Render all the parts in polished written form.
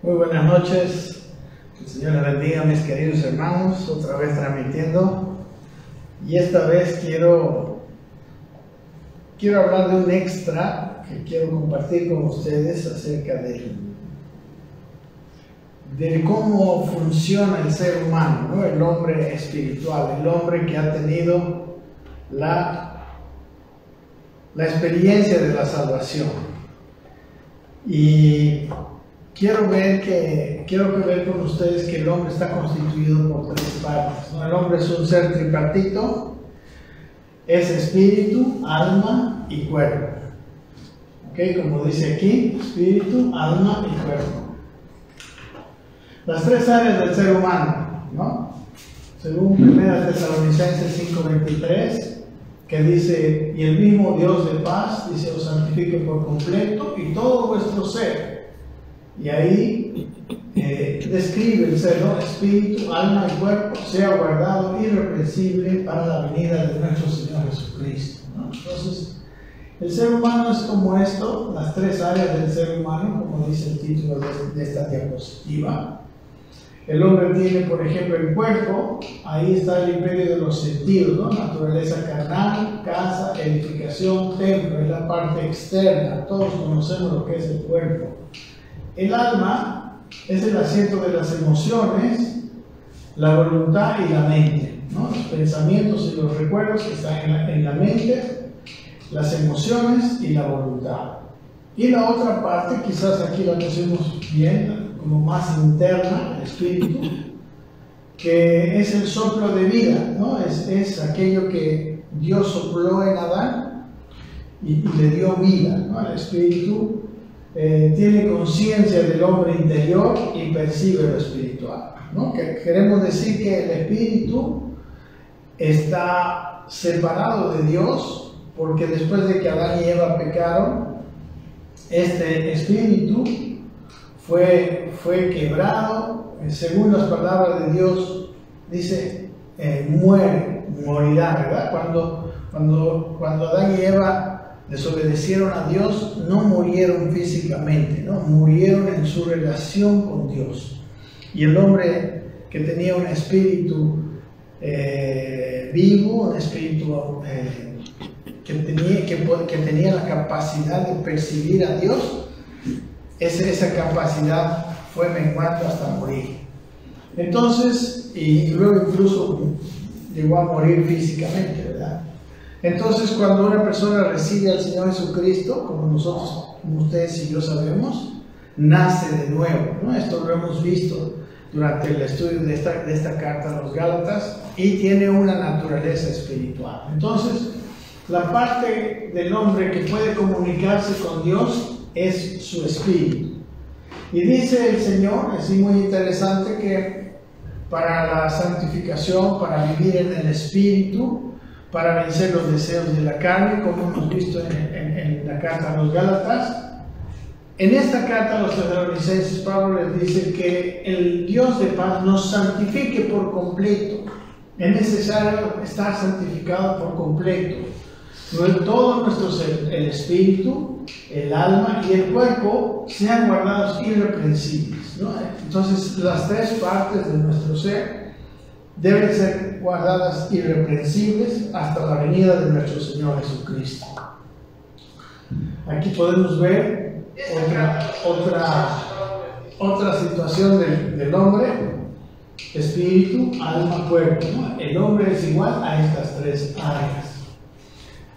Muy buenas noches, que el Señor les bendiga, mis queridos hermanos, otra vez transmitiendo. Y esta vez quiero hablar de un extra que quiero compartir con ustedes acerca de cómo funciona el ser humano, ¿no? El hombre espiritual, el hombre que ha tenido la experiencia de la salvación. Y quiero ver con ustedes que el hombre está constituido por tres partes, ¿no? El hombre es un ser tripartito, es espíritu, alma y cuerpo. ¿Ok? Como dice aquí, espíritu, alma y cuerpo. Las tres áreas del ser humano, ¿no? Según 1 Tesalonicenses 5:23, que dice, y el mismo Dios de paz, dice, os santifique por completo y todo vuestro ser. Y ahí describe el ser, ¿no? Espíritu, alma y cuerpo, sea guardado irreprensible para la venida de nuestro Señor Jesucristo, ¿no? Entonces, el ser humano es como esto, las tres áreas del ser humano, como dice el título de esta diapositiva. El hombre tiene, por ejemplo, el cuerpo, ahí está el imperio de los sentidos, ¿no? Naturaleza carnal, casa, edificación, templo, es la parte externa, todos conocemos lo que es el cuerpo. El alma es el asiento de las emociones, la voluntad y la mente, ¿no? Los pensamientos y los recuerdos que están en la mente, las emociones y la voluntad. Y la otra parte, quizás aquí la pusimos bien, como más interna, el espíritu, que es el soplo de vida, ¿no? Es aquello que Dios sopló en Adán y le dio vida, ¿no? El espíritu tiene conciencia del hombre interior y percibe lo espiritual, ¿no? Que queremos decir que el espíritu está separado de Dios, porque después de que Adán y Eva pecaron, este espíritu fue quebrado, según las palabras de Dios, dice, morirá, ¿verdad? Cuando Adán y Eva desobedecieron a Dios, no murieron físicamente, ¿no? Murieron en su relación con Dios. Y el hombre que tenía un espíritu vivo, un espíritu que tenía la capacidad de percibir a Dios, esa capacidad fue menguando hasta morir. Entonces, y luego incluso llegó a morir físicamente, ¿verdad? Entonces, cuando una persona recibe al Señor Jesucristo, como nosotros, como ustedes y yo sabemos, nace de nuevo, ¿no? Esto lo hemos visto durante el estudio de esta carta a los Gálatas, y tiene una naturaleza espiritual. Entonces, la parte del hombre que puede comunicarse con Dios es su espíritu. Y dice el Señor, es muy interesante, que para la santificación, para vivir en el espíritu, para vencer los deseos de la carne, como hemos visto en la carta a los Gálatas, en esta carta a los Tesalonicenses, Pablo les dice que el Dios de paz nos santifique por completo. Es necesario estar santificado por completo. Todo nuestro ser, el espíritu, el alma y el cuerpo, sean guardados irreprensibles, ¿no? Entonces, las tres partes de nuestro ser deben ser guardadas irreprensibles hasta la venida de nuestro Señor Jesucristo. Aquí podemos ver otra situación del hombre: espíritu, alma, cuerpo, ¿no? El hombre es igual a estas tres áreas.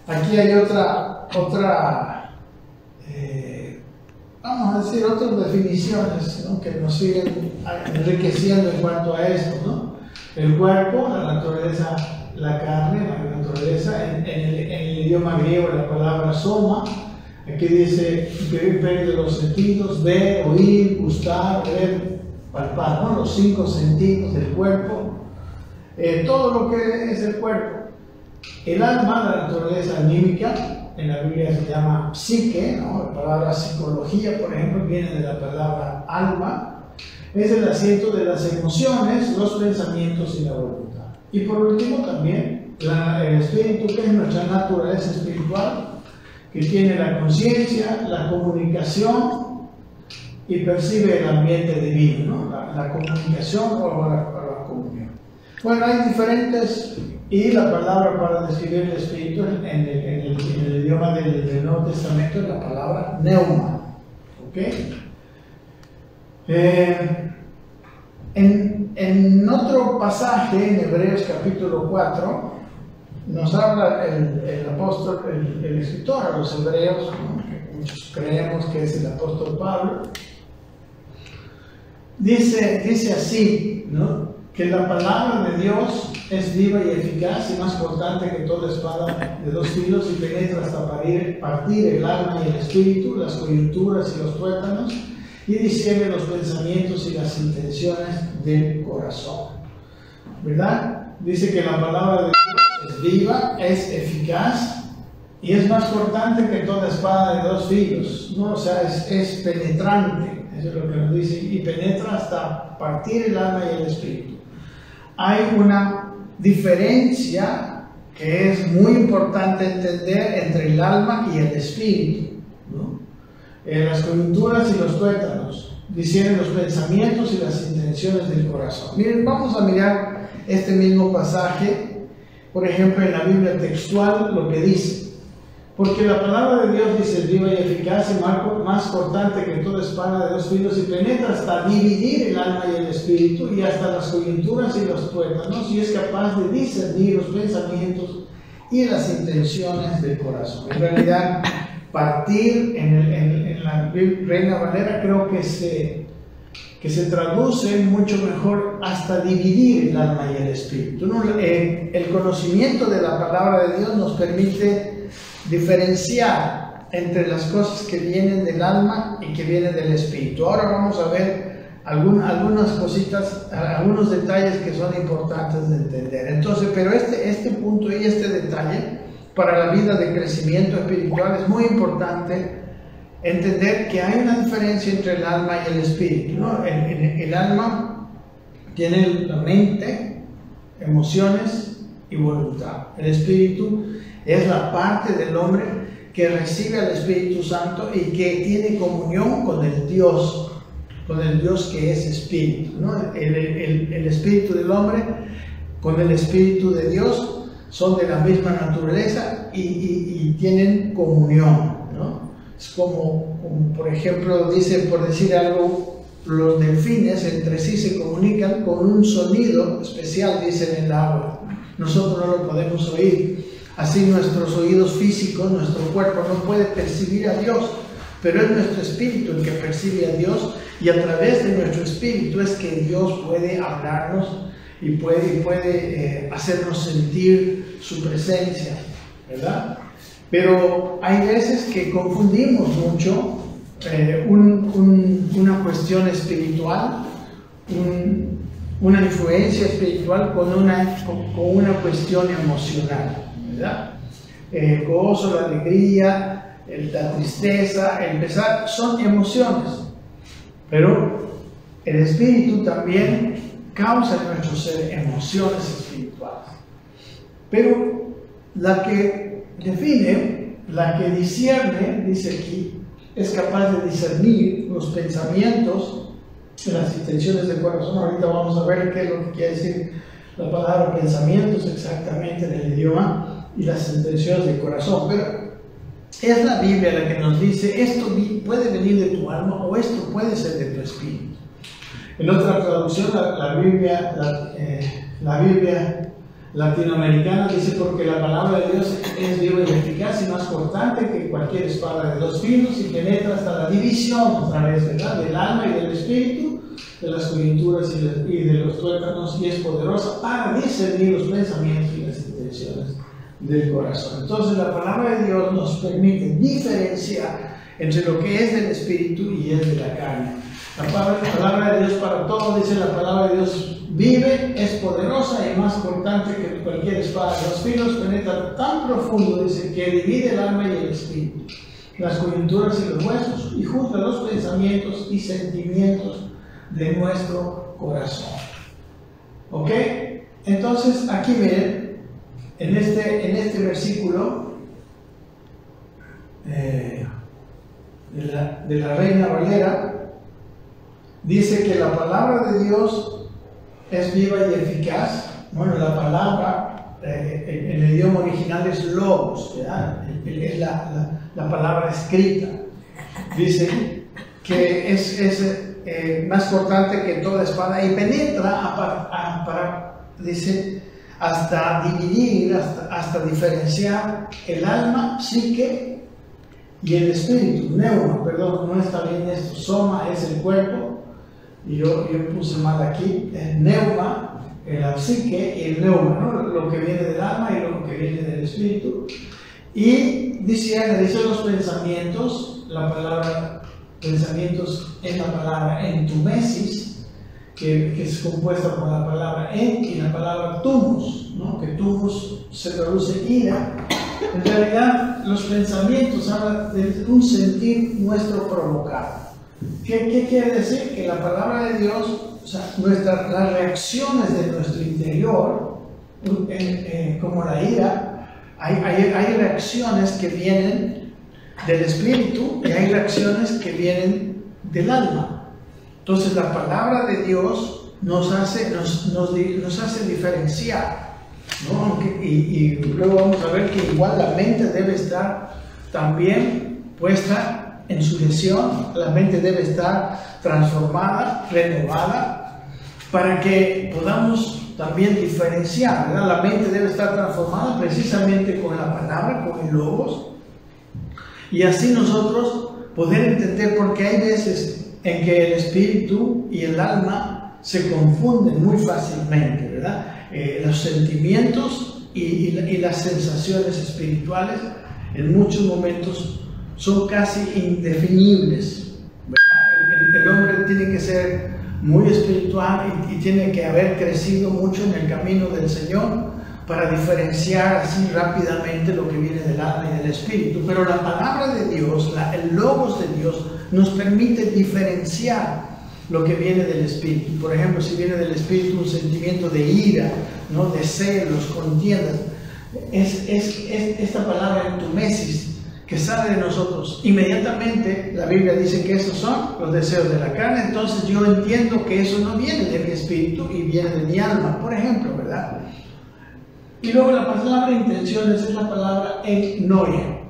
Aquí hay vamos a decir, otras definiciones, ¿no? Que nos siguen enriqueciendo en cuanto a esto, ¿no? El cuerpo, la naturaleza, la carne, la naturaleza, en el idioma griego la palabra soma, aquí dice imperio de los sentidos, ver, oír, gustar, ver, palpar, ¿no? Los 5 sentidos del cuerpo, todo lo que es el cuerpo. El alma, la naturaleza anímica, en la Biblia se llama psique, ¿no? La palabra psicología, por ejemplo, viene de la palabra alma. Es el asiento de las emociones, los pensamientos y la voluntad. Y por último también el espíritu, que es nuestra naturaleza espiritual, que tiene la conciencia, la comunicación, y percibe el ambiente divino, ¿no? La comunicación o la comunión. Bueno, hay diferentes, y la palabra para describir el Espíritu en el idioma del Nuevo Testamento es la palabra neuma. ¿Ok? En otro pasaje, en Hebreos capítulo 4, nos habla el apóstol, el escritor a los hebreos, ¿no? Que muchos creemos que es el apóstol Pablo. Dice así, ¿no? Que la palabra de Dios es viva y eficaz y más cortante que toda espada de dos filos y penetra hasta partir el alma y el espíritu, las coyunturas y los tuétanos, y discierne los pensamientos y las intenciones del corazón. ¿Verdad? Dice que la palabra de Dios es viva, es eficaz y es más cortante que toda espada de dos filos, ¿no? O sea, es penetrante, eso es lo que nos dice, y penetra hasta partir el alma y el espíritu. Hay una diferencia que es muy importante entender entre el alma y el espíritu, ¿no? Las coyunturas y los tuétanos disciernen los pensamientos y las intenciones del corazón. Miren, vamos a mirar este mismo pasaje, por ejemplo, en la Biblia textual, lo que dice. Porque la palabra de Dios dice viva y eficaz y más cortante que toda espada de dos filos y penetra hasta dividir el alma y el espíritu y hasta las coyunturas y los tuétanos y es capaz de discernir los pensamientos y las intenciones del corazón. En realidad, partir en la Reina Valera creo que se traduce mucho mejor hasta dividir el alma y el espíritu, ¿no? El conocimiento de la palabra de Dios nos permite diferenciar entre las cosas que vienen del alma y que vienen del espíritu. Ahora vamos a ver algunas cositas, algunos detalles que son importantes de entender. Entonces, pero este punto y este detalle para la vida de crecimiento espiritual es muy importante entender que hay una diferencia entre el alma y el espíritu, ¿no? El alma tiene la mente, emociones y voluntad. El espíritu es la parte del hombre que recibe al Espíritu Santo y que tiene comunión con el Dios que es espíritu, ¿no? El espíritu del hombre con el espíritu de Dios son de la misma naturaleza y tienen comunión, ¿no? Es como por ejemplo, dice, por decir algo, los delfines entre sí se comunican con un sonido especial, dicen en el agua. Nosotros no lo podemos oír. Así nuestros oídos físicos, nuestro cuerpo no puede percibir a Dios, pero es nuestro espíritu el que percibe a Dios y a través de nuestro espíritu es que Dios puede hablarnos y puede hacernos sentir su presencia, ¿verdad? Pero hay veces que confundimos mucho una cuestión espiritual, una influencia espiritual con una cuestión emocional, ¿verdad? El gozo, la alegría, la tristeza, el pesar, son emociones, pero el espíritu también causa en nuestro ser emociones espirituales. Pero la que define, la que discierne, dice aquí, es capaz de discernir los pensamientos y las intenciones del corazón. Ahorita vamos a ver qué es lo que quiere decir la palabra pensamientos exactamente en el idioma y las intenciones del corazón. Pero es la Biblia la que nos dice esto puede venir de tu alma o esto puede ser de tu espíritu. En otra traducción, la Biblia latinoamericana dice porque la palabra de Dios es viva y eficaz y más cortante que cualquier espada de dos filos y penetra hasta la división, otra vez, ¿verdad?, del alma y del espíritu, de las coyunturas y de los tuétanos, y es poderosa para discernir los pensamientos y las intenciones del corazón. Entonces la palabra de Dios nos permite diferenciar entre lo que es del espíritu y es de la carne. La palabra de Dios para todos, dice la palabra de Dios, vive, es poderosa y más cortante que cualquier espada de dos filos, penetra tan profundo, dice, que divide el alma y el espíritu, las coyunturas y los huesos, y juzga los pensamientos y sentimientos de nuestro corazón. ¿Ok? Entonces, aquí miren, en este versículo de la Reina Valera, dice que la palabra de Dios es viva y eficaz. Bueno, la palabra en el idioma original es logos, ¿verdad? Es la palabra escrita. Dice que es más cortante que toda espada y penetra dice, hasta dividir, hasta diferenciar el alma, psique y el espíritu. Neuma, perdón, no está bien esto. Soma es el cuerpo, y yo puse mal aquí. Neuma, la psique y el neuma, ¿no? Lo que viene del alma y lo que viene del espíritu. Y dice los pensamientos. La palabra pensamientos es la palabra entumesis, que es compuesta por la palabra en y la palabra tumus, ¿no? Que tumus se traduce ira. En realidad, los pensamientos hablan de un sentir nuestro provocado. ¿Qué quiere decir? Que la palabra de Dios, o sea, las reacciones de nuestro interior, como la ira, hay reacciones que vienen del espíritu y hay reacciones que vienen del alma. Entonces, la palabra de Dios nos hace diferenciar, ¿no? Y luego vamos a ver que igual la mente debe estar también puesta en sujeción, la mente debe estar transformada, renovada, para que podamos también diferenciar, ¿verdad? La mente debe estar transformada precisamente con la palabra, con el logos, y así nosotros poder entender, porque hay veces en que el espíritu y el alma se confunden muy fácilmente, ¿verdad? Los sentimientos y las sensaciones espirituales en muchos momentos son casi indefinibles, ¿verdad? El hombre tiene que ser muy espiritual y tiene que haber crecido mucho en el camino del Señor para diferenciar así rápidamente lo que viene del alma y del espíritu. Pero la palabra de Dios, el logos de Dios, nos permite diferenciar lo que viene del espíritu. Por ejemplo, si viene del espíritu un sentimiento de ira, ¿no? De celos, contiendas, esta palabra entumesis que sale de nosotros, inmediatamente la Biblia dice que esos son los deseos de la carne. Entonces yo entiendo que eso no viene de mi espíritu y viene de mi alma, por ejemplo, ¿verdad? Y luego la palabra intenciones es la palabra ennoia,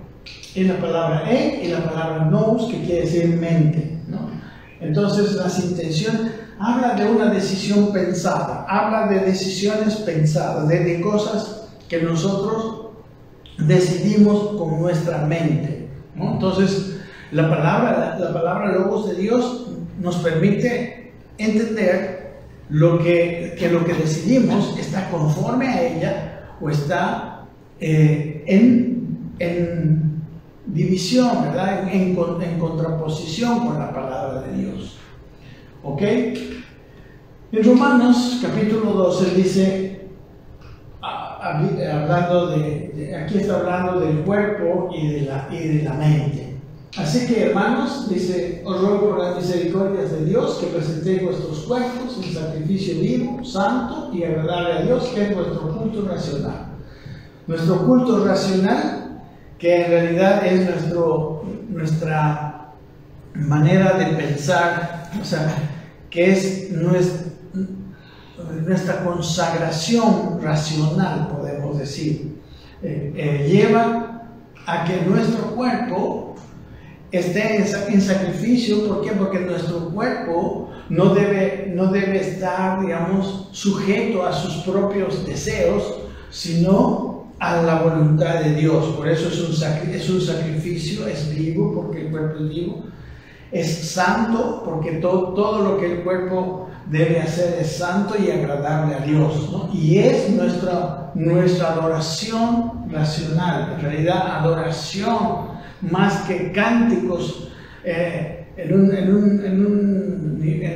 es la palabra en y la palabra nous, que quiere decir mente, ¿no? Entonces las intenciones habla de una decisión pensada, habla de decisiones pensadas, de cosas que nosotros decidimos con nuestra mente, ¿no? Entonces la palabra logos de Dios nos permite entender que lo que decidimos está conforme a ella o está en división, ¿verdad? En contraposición con la palabra de Dios. ¿Ok? En Romanos capítulo 12 dice, aquí está hablando del cuerpo y de la mente. Así que, hermanos, dice, os ruego por las misericordias de Dios que presentéis vuestros cuerpos en sacrificio vivo, santo y agradable a Dios, que es vuestro culto racional. Nuestro culto racional, que en realidad es nuestra manera de pensar, o sea, que es nuestra consagración racional, podemos decir, lleva a que nuestro cuerpo esté en sacrificio. ¿Por qué? Porque nuestro cuerpo no debe estar, digamos, sujeto a sus propios deseos, sino a la voluntad de Dios. Por eso es un sacrificio, es vivo, porque el cuerpo es vivo, es santo, porque todo lo que el cuerpo debe hacer es santo y agradable a Dios, ¿no? Y es nuestra adoración racional, en realidad adoración más que cánticos,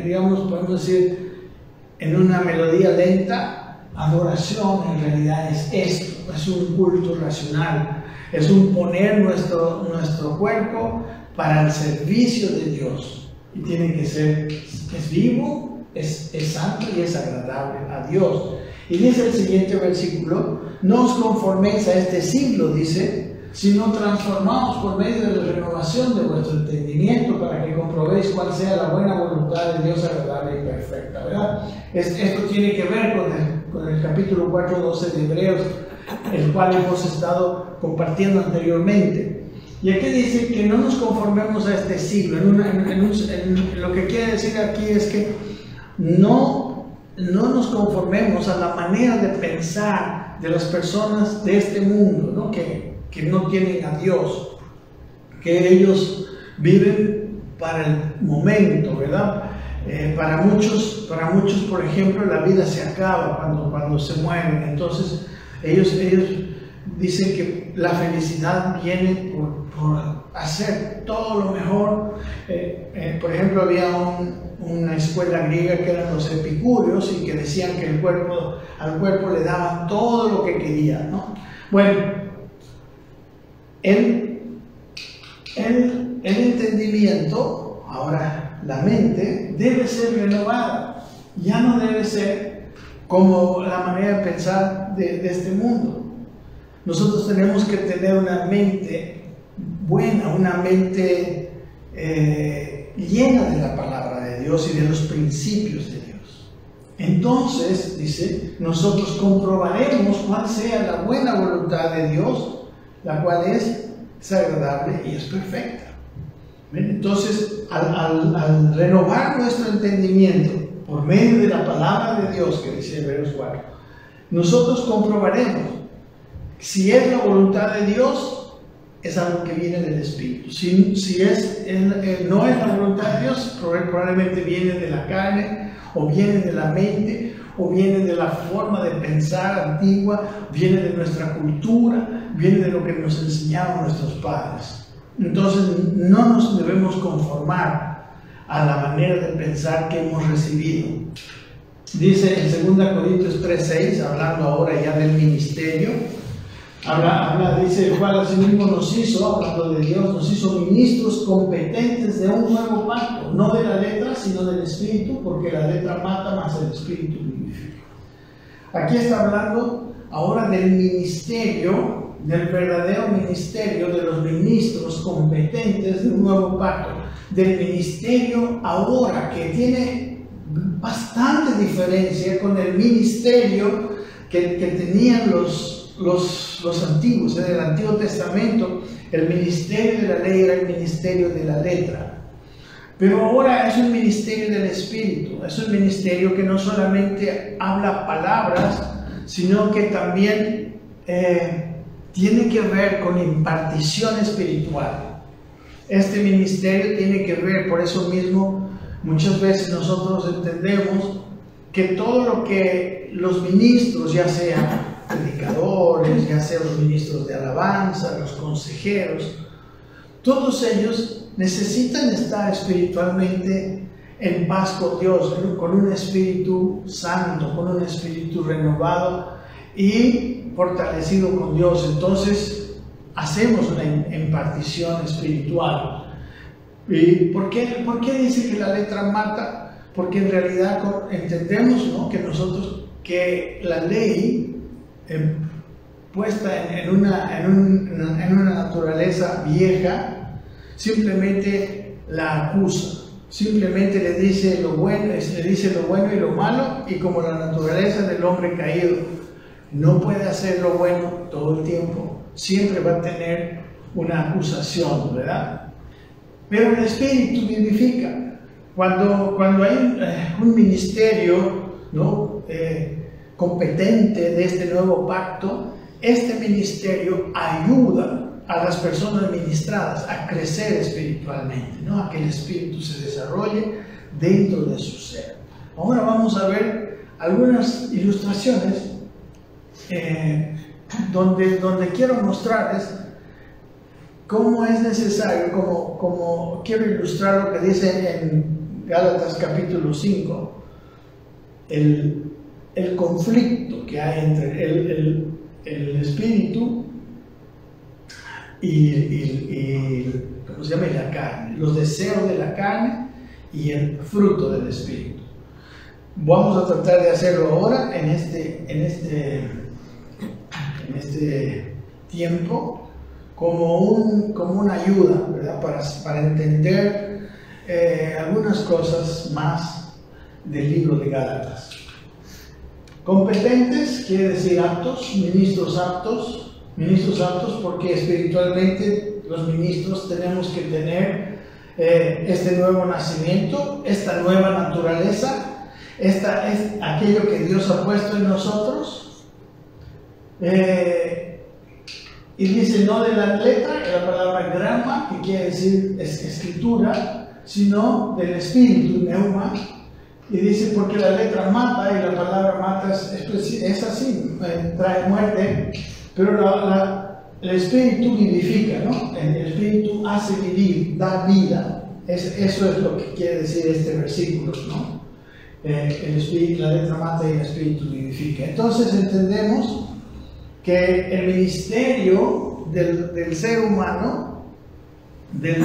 digamos, podemos decir, en una melodía lenta. Adoración en realidad es esto, es un culto racional, es un poner nuestro cuerpo para el servicio de Dios, y tiene que ser, es vivo, es santo y es agradable a Dios. Y dice el siguiente versículo, no os conforméis a este siglo, dice, sino transformados por medio de la renovación de vuestro entendimiento para que comprobéis cuál sea la buena voluntad de Dios agradable y perfecta, ¿verdad? Esto tiene que ver con el capítulo 4:12 de Hebreos, el cual hemos estado compartiendo anteriormente. Y aquí dice que no nos conformemos a este siglo. Lo que quiere decir aquí es que no nos conformemos a la manera de pensar de las personas de este mundo, ¿no? Que no tienen a Dios, que ellos viven para el momento, ¿verdad? Para muchos, por ejemplo, la vida se acaba cuando se mueren. Entonces, ellos dicen que la felicidad viene por hacer todo lo mejor. Por ejemplo, había una escuela griega que eran los epicúreos y que decían que al cuerpo le daban todo lo que quería, ¿no? Bueno, el entendimiento, ahora la mente, debe ser renovada. Ya no debe ser como la manera de pensar de este mundo. Nosotros tenemos que tener una mente buena, una mente llena de la palabra de Dios y de los principios de Dios. Entonces, dice, nosotros comprobaremos cuál sea la buena voluntad de Dios, la cual es agradable y es perfecta. ¿Ven? Entonces, al renovar nuestro entendimiento por medio de la palabra de Dios, que dice Hebreos 4, nosotros comprobaremos si es la voluntad de Dios. Es algo que viene del Espíritu. Si no es la voluntad de Dios, probablemente viene de la carne, o viene de la mente, o viene de la forma de pensar antigua, viene de nuestra cultura, viene de lo que nos enseñaron nuestros padres. Entonces no nos debemos conformar a la manera de pensar que hemos recibido. Dice en 2 Corintios 3:6, hablando ahora ya del ministerio, dice, el cual asimismo nos hizo, hablando de Dios, nos hizo ministros competentes de un nuevo pacto, no de la letra, sino del Espíritu, porque la letra mata, mas el Espíritu vivifica. Aquí está hablando ahora del ministerio, del verdadero ministerio, de los ministros competentes de un nuevo pacto, del ministerio ahora, que tiene bastante diferencia con el ministerio que tenían los antiguos. En el Antiguo Testamento el ministerio de la ley era el ministerio de la letra, pero ahora es un ministerio del Espíritu. Es un ministerio que no solamente habla palabras, sino que también tiene que ver con impartición espiritual. Este ministerio tiene que ver, por eso mismo muchas veces nosotros entendemos que todo lo que los ministros, ya sean predicadores, ya sean los ministros de alabanza, los consejeros, todos ellos necesitan estar espiritualmente en paz con Dios, con un espíritu santo, con un espíritu renovado y fortalecido con Dios. Entonces hacemos una impartición espiritual. ¿Y por qué dice que la letra mata? Porque en realidad entendemos, ¿no?, que la ley puesta en una naturaleza vieja simplemente la acusa, simplemente le dice lo bueno y lo malo, y como la naturaleza del hombre caído no puede hacer lo bueno todo el tiempo, siempre va a tener una acusación, ¿verdad? Pero el Espíritu vivifica. Cuando hay un ministerio, ¿no?, competente de este nuevo pacto, este ministerio ayuda a las personas ministradas a crecer espiritualmente, ¿no?, a que el espíritu se desarrolle dentro de su ser. Ahora vamos a ver algunas ilustraciones donde quiero mostrarles cómo es necesario, como quiero ilustrar lo que dice en Gálatas capítulo 5, el conflicto que hay entre el espíritu y ¿cómo se llama?, y la carne, los deseos de la carne y el fruto del espíritu. Vamos a tratar de hacerlo ahora en este tiempo como una ayuda, ¿verdad? Para entender algunas cosas más del libro de Gálatas. Competentes quiere decir aptos, ministros aptos porque espiritualmente los ministros tenemos que tener este nuevo nacimiento, esta nueva naturaleza, esta es aquello que Dios ha puesto en nosotros. Y dice no de la letra, la palabra grama, que quiere decir escritura, sino del espíritu, neuma. Y dice porque la letra mata, y la palabra mata es así, trae muerte, pero el espíritu vivifica, ¿no? El espíritu hace vivir, da vida. Eso es lo que quiere decir este versículo, ¿no? El espíritu, la letra mata y el espíritu vivifica. Entonces entendemos que el ministerio del ser humano, de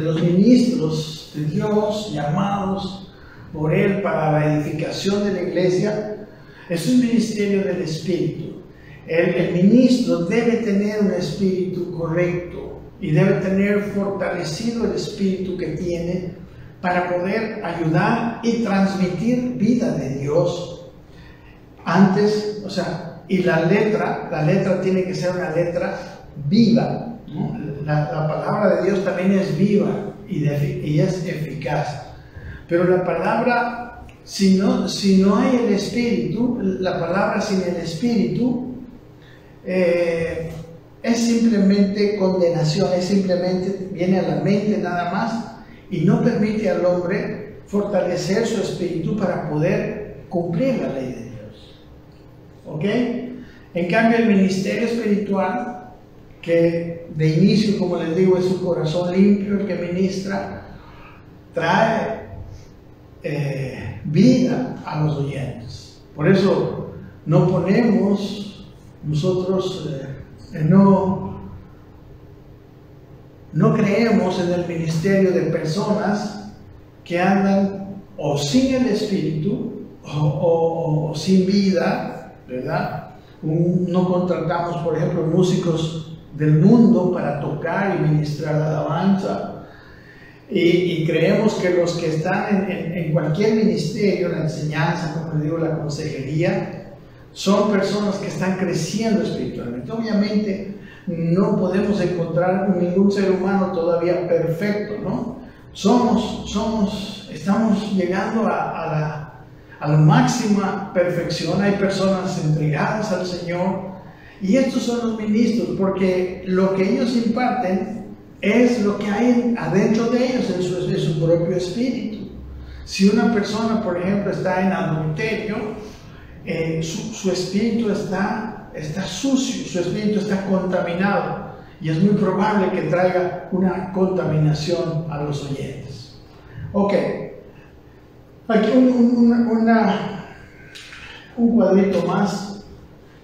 los ministros de Dios llamados por Él para la edificación de la iglesia, es un ministerio del Espíritu. El ministro debe tener un espíritu correcto y debe tener fortalecido el espíritu que tiene para poder ayudar y transmitir vida de Dios. Antes, o sea, y la letra tiene que ser una letra viva, ¿no? La palabra de Dios también es viva y es eficaz. Pero la palabra, si no hay el espíritu, la palabra sin el espíritu es simplemente condenación, viene a la mente nada más y no permite al hombre fortalecer su espíritu para poder cumplir la ley de Dios. ¿Ok? En cambio, el ministerio espiritual, que de inicio, como les digo, es un corazón limpio el que ministra, trae vida a los oyentes. Por eso no ponemos nosotros, no creemos en el ministerio de personas que andan o sin el espíritu o sin vida, ¿verdad? No contratamos, por ejemplo, músicos del mundo para tocar y ministrar la alabanza. Y creemos que los que están en cualquier ministerio, la enseñanza, como les digo, la consejería, son personas que están creciendo espiritualmente. Obviamente no podemos encontrar ningún ser humano todavía perfecto, ¿no? Estamos llegando a la máxima perfección. Hay personas entregadas al Señor y estos son los ministros, porque lo que ellos imparten es lo que hay adentro de ellos, en su propio espíritu. Si una persona, por ejemplo, está en adulterio, su espíritu está sucio, su espíritu está contaminado, y es muy probable que traiga una contaminación a los oyentes. Ok, aquí un cuadrito más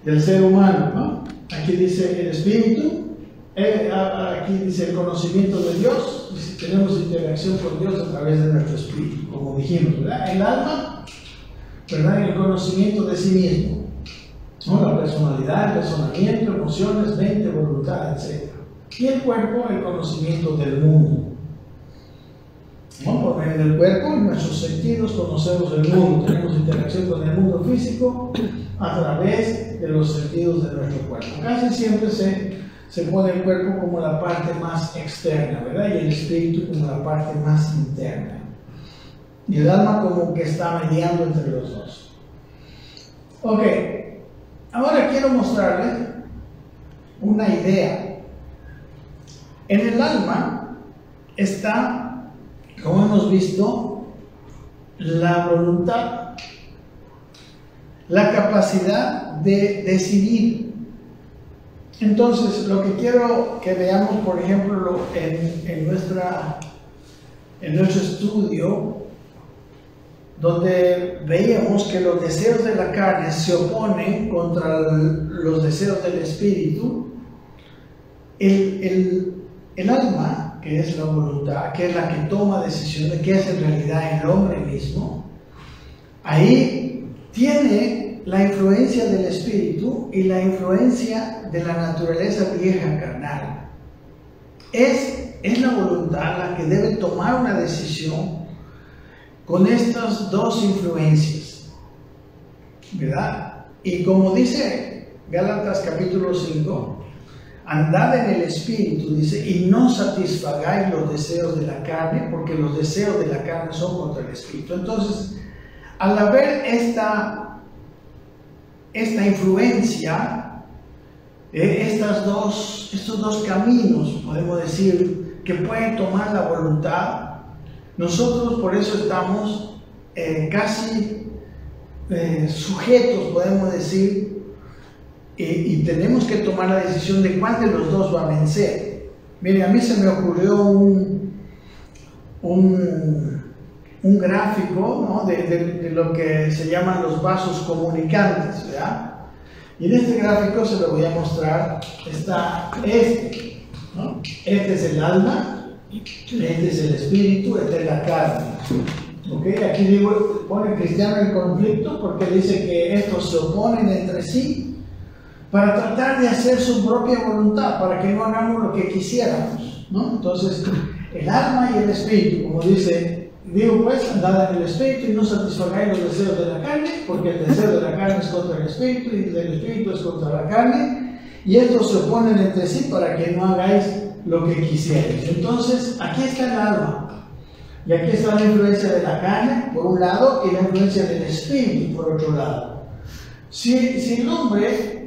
del ser humano, ¿no? Aquí dice el espíritu. Aquí dice el conocimiento de Dios, y tenemos interacción con Dios a través de nuestro espíritu, como dijimos, ¿verdad? El alma, ¿verdad? El conocimiento de sí mismo, ¿no? La personalidad, el razonamiento, emociones, mente, voluntad, etc. Y el cuerpo, el conocimiento del mundo, ¿no? Por medio del cuerpo y nuestros sentidos conocemos el mundo, tenemos interacción con el mundo físico a través de los sentidos de nuestro cuerpo. Casi siempre se pone el cuerpo como la parte más externa, ¿verdad? Y el espíritu como la parte más interna. Y el alma como que está mediando entre los dos. Ok, ahora quiero mostrarles una idea. En el alma está, como hemos visto, la voluntad, la capacidad de decidir. Entonces, lo que quiero que veamos, por ejemplo, en nuestro estudio, donde veíamos que los deseos de la carne se oponen contra los deseos del espíritu, el alma, que es la voluntad, que es la que toma decisiones, que es en realidad el hombre mismo, ahí tiene la influencia del espíritu y la influencia de la naturaleza vieja carnal. Es la voluntad la que debe tomar una decisión con estas dos influencias, ¿verdad? Y como dice Gálatas capítulo 5, andad en el Espíritu, dice, y no satisfagáis los deseos de la carne, porque los deseos de la carne son contra el Espíritu. Entonces, al haber esta influencia, estos dos caminos, podemos decir, que pueden tomar la voluntad, nosotros por eso estamos casi sujetos, podemos decir, y tenemos que tomar la decisión de cuál de los dos va a vencer. Mire, a mí se me ocurrió un gráfico, ¿no? de lo que se llaman los vasos comunicantes, ¿verdad? Y en este gráfico se lo voy a mostrar. Está ¿no? Este es el alma, este es el espíritu, este es la carne. ¿Okay? Aquí pone cristiano en conflicto porque dice que estos se oponen entre sí para tratar de hacer su propia voluntad, para que no hagamos lo que quisiéramos, ¿no? Entonces, el alma y el espíritu, como dice, digo pues, andad en el espíritu y no satisfagáis los deseos de la carne, porque el deseo de la carne es contra el espíritu y el del espíritu es contra la carne, y estos se oponen entre sí para que no hagáis lo que quisierais. Entonces, aquí está el alma, y aquí está la influencia de la carne, por un lado, y la influencia del espíritu, por otro lado. Si el hombre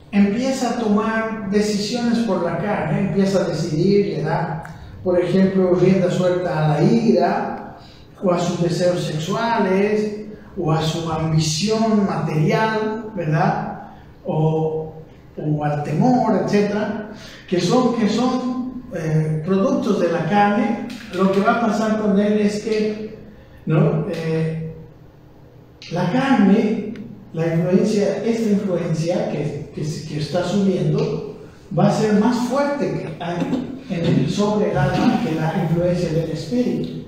empieza a tomar decisiones por la carne, empieza a decidir, le da, por ejemplo, rienda suelta a la ira, o a sus deseos sexuales, o a su ambición material, ¿verdad? O al temor, etcétera, que son productos de la carne. Lo que va a pasar con él es que, ¿no? La carne, esta influencia que está subiendo, va a ser más fuerte sobre el alma que la influencia del espíritu.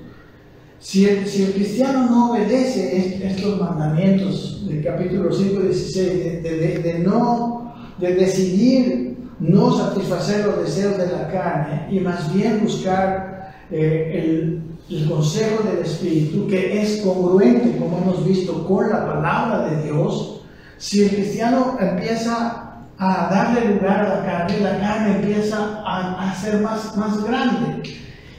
Si el cristiano no obedece estos mandamientos del capítulo 5 y 16, de decidir no satisfacer los deseos de la carne y más bien buscar el consejo del Espíritu, que es congruente, como hemos visto, con la palabra de Dios, si el cristiano empieza a darle lugar a la carne empieza a ser más grande.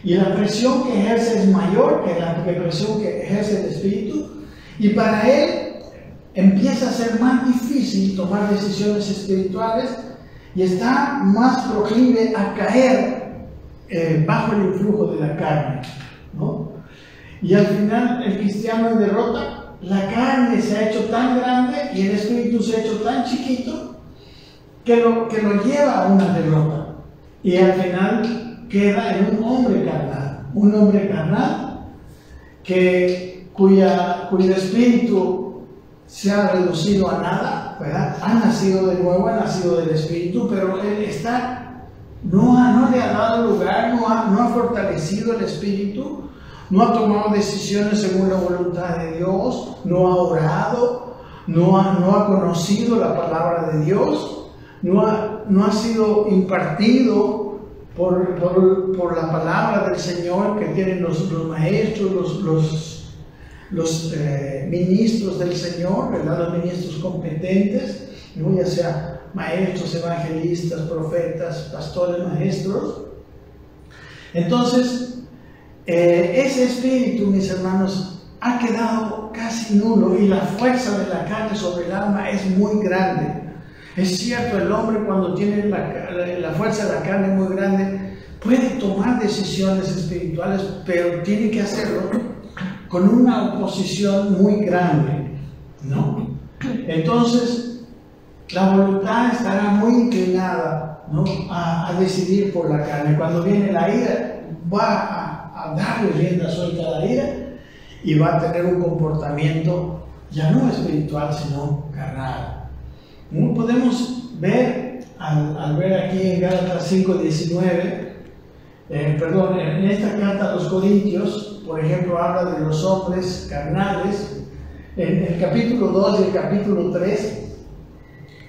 Y la presión que ejerce es mayor que la presión que ejerce el Espíritu. Y para él empieza a ser más difícil tomar decisiones espirituales y está más proclive a caer bajo el influjo de la carne, ¿no? Y al final el cristiano en derrota, la carne se ha hecho tan grande y el espíritu se ha hecho tan chiquito que lo lleva a una derrota. Y al final queda en un hombre carnal cuyo espíritu se ha reducido a nada, ¿verdad? Ha nacido de nuevo, ha nacido del espíritu, pero él no le ha dado lugar, no ha fortalecido el espíritu, no ha tomado decisiones según la voluntad de Dios, no ha orado, no ha conocido la palabra de Dios, no ha sido impartido por la palabra del Señor que tienen los maestros, los ministros del Señor, ¿verdad? Los ministros competentes, ¿no? Ya sea maestros, evangelistas, profetas, pastores, maestros. Entonces, ese espíritu, mis hermanos, ha quedado casi nulo y la fuerza de la carne sobre el alma es muy grande. Es cierto, el hombre cuando tiene la fuerza de la carne muy grande puede tomar decisiones espirituales, pero tiene que hacerlo con una oposición muy grande, ¿no? Entonces, la voluntad estará muy inclinada, ¿no? a decidir por la carne. Cuando viene la ira, va a darle rienda suelta a la ira y va a tener un comportamiento ya no espiritual, sino carnal. ¿No? Podemos ver, al ver aquí en Gálatas 5:19, en esta carta a los Corintios, por ejemplo, habla de los hombres carnales. En el capítulo 2 y el capítulo 3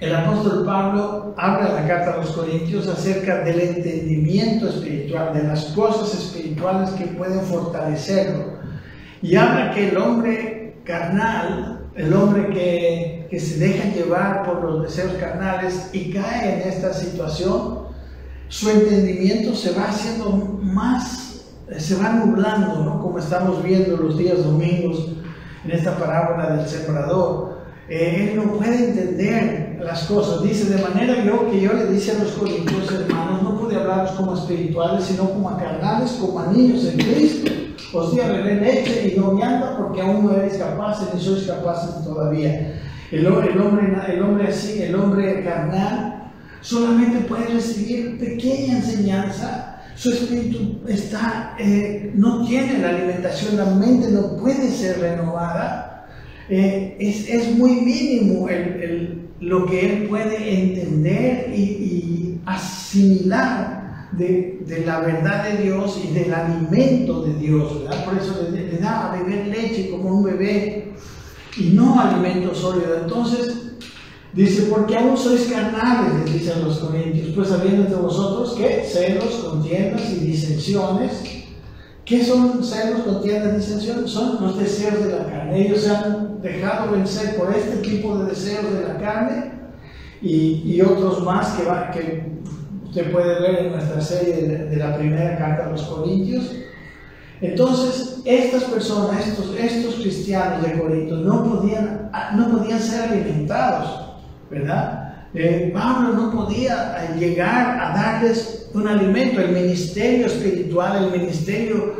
el apóstol Pablo habla en la carta a los Corintios acerca del entendimiento espiritual, de las cosas espirituales que pueden fortalecerlo. Y habla que el hombre carnal, el hombre que se deja llevar por los deseos carnales y cae en esta situación, su entendimiento se va haciendo más, se va nublando, ¿no? Como estamos viendo los días domingos en esta parábola del sembrador. Él no puede entender las cosas. Dice, de manera que yo le dice a los corintios, hermanos, no pude hablaros como espirituales, sino como a carnales, como a niños en Cristo. Os di a beber leche y no vianda, porque aún no eres capaces, ni sois capaces todavía. El hombre así, el hombre carnal, solamente puede recibir pequeña enseñanza. Su espíritu no tiene la alimentación, la mente no puede ser renovada. Es muy mínimo lo que él puede entender y asimilar de la verdad de Dios y del alimento de Dios, ¿verdad? Por eso le da a beber leche como un bebé y no alimento sólido. Entonces dice, porque aún sois carnales, les dice a los corintios, pues habiendo entre vosotros ¿qué? Celos, contiendas y disensiones. ¿Qué son celos, contiendas y disensiones? Son los deseos de la carne. Ellos se han dejado vencer por este tipo de deseos de la carne y otros más que usted puede ver en nuestra serie de la primera carta a los Corintios. Entonces, estas personas, estos cristianos de Corinto no podían ser alimentados, ¿verdad? Pablo no podía llegar a darles un alimento. El ministerio espiritual, el ministerio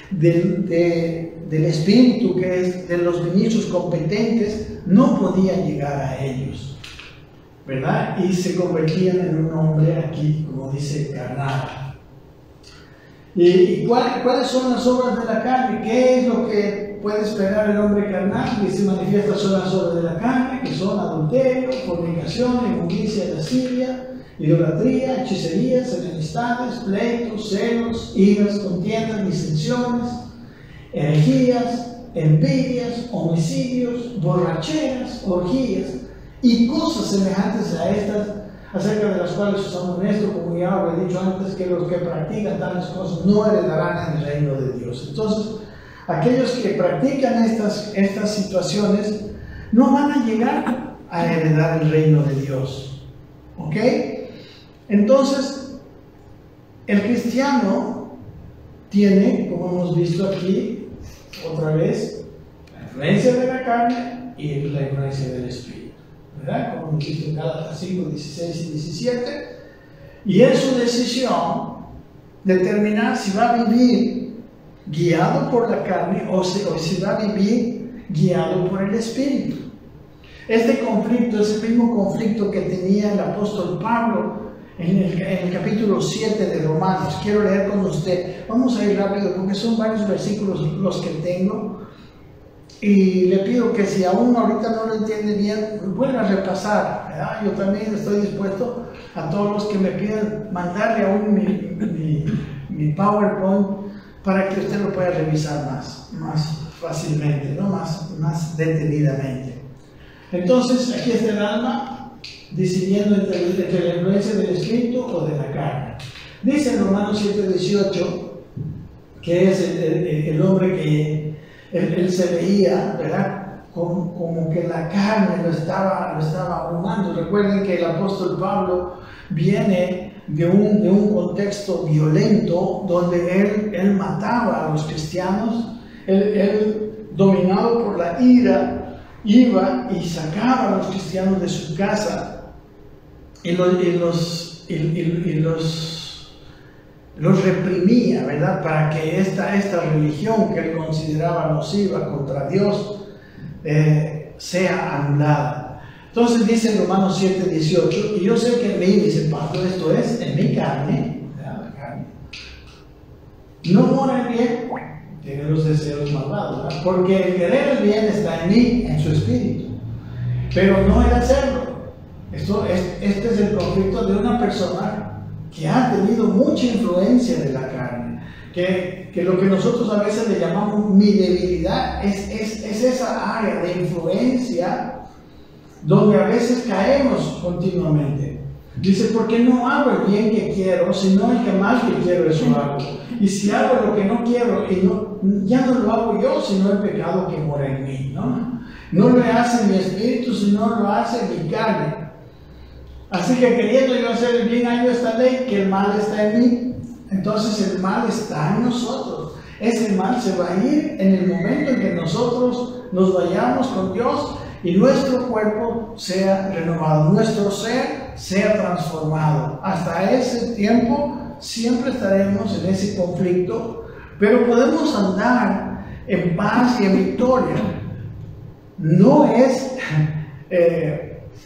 del Espíritu, que es de los ministros competentes, no podía llegar a ellos, ¿verdad? Y se convertían en un hombre aquí, como dice, carnal. ¿Y cuáles son las obras de la carne? ¿Qué es lo que puede esperar el hombre carnal? Que se manifiesta son las obras de la carne, que son adulterio, fornicación, inmundicia, lascivia, idolatría, hechicerías, enemistades, pleitos, celos, iras, contiendas, disensiones, herejías, envidias, homicidios, borracheras, orgías y cosas semejantes a estas, acerca de las cuales os amonesto, como ya os he dicho antes, que los que practican tales cosas no heredarán el reino de Dios. Entonces, aquellos que practican estas situaciones no van a llegar a heredar el reino de Dios. ¿Ok? Entonces, el cristiano tiene, como hemos visto aquí, otra vez, la influencia de la carne y la influencia del Espíritu, ¿verdad? Como hemos visto en Gálatas 5, 16 y 17. Y es su decisión determinar si va a vivir guiado por la carne o si va a vivir guiado por el Espíritu. Este conflicto es el mismo conflicto que tenía el apóstol Pablo en el capítulo 7 de Romanos. Quiero leer con usted. Vamos a ir rápido porque son varios versículos los que tengo. Y le pido que si aún ahorita no lo entiende bien, vuelva a repasar, ¿verdad? Yo también estoy dispuesto a todos los que me pidan mandarle aún mi PowerPoint para que usted lo pueda revisar más fácilmente, ¿no? más detenidamente. Entonces, aquí está el alma decidiendo entre la influencia del Espíritu o de la carne. Dice en Romanos 7:18 que es el hombre que él se veía, ¿verdad? Como que la carne lo estaba abrumando. Recuerden que el apóstol Pablo viene de un contexto violento donde él mataba a los cristianos. Él dominado por la ira, iba y sacaba a los cristianos de su casa y los reprimía, ¿verdad? Para que esta religión que él consideraba nociva contra Dios sea anulada. Entonces dice en Romanos 7:18, y yo sé que en mí, dice Pablo, esto es, en mi carne, ¿verdad? La carne, no mora el bien, tiene los deseos malvados, ¿verdad? Porque el querer el bien está en mí, en su espíritu, pero no el hacerlo. Este es el conflicto de una persona que ha tenido mucha influencia de la carne, que lo que nosotros a veces le llamamos mi debilidad es esa área de influencia donde a veces caemos continuamente. Dice, porque no hago el bien que quiero, sino el que más que quiero, eso hago. Y si hago lo que no quiero, ya no lo hago yo, sino el pecado que mora en mí, ¿no? No lo hace mi espíritu, sino lo hace mi carne. Así que queriendo yo hacer el bien, hay esta ley, que el mal está en mí. Entonces el mal está en nosotros. Ese mal se va a ir en el momento en que nosotros nos vayamos con Dios y nuestro cuerpo sea renovado, nuestro ser sea transformado. Hasta ese tiempo siempre estaremos en ese conflicto, pero podemos andar en paz y en victoria. No es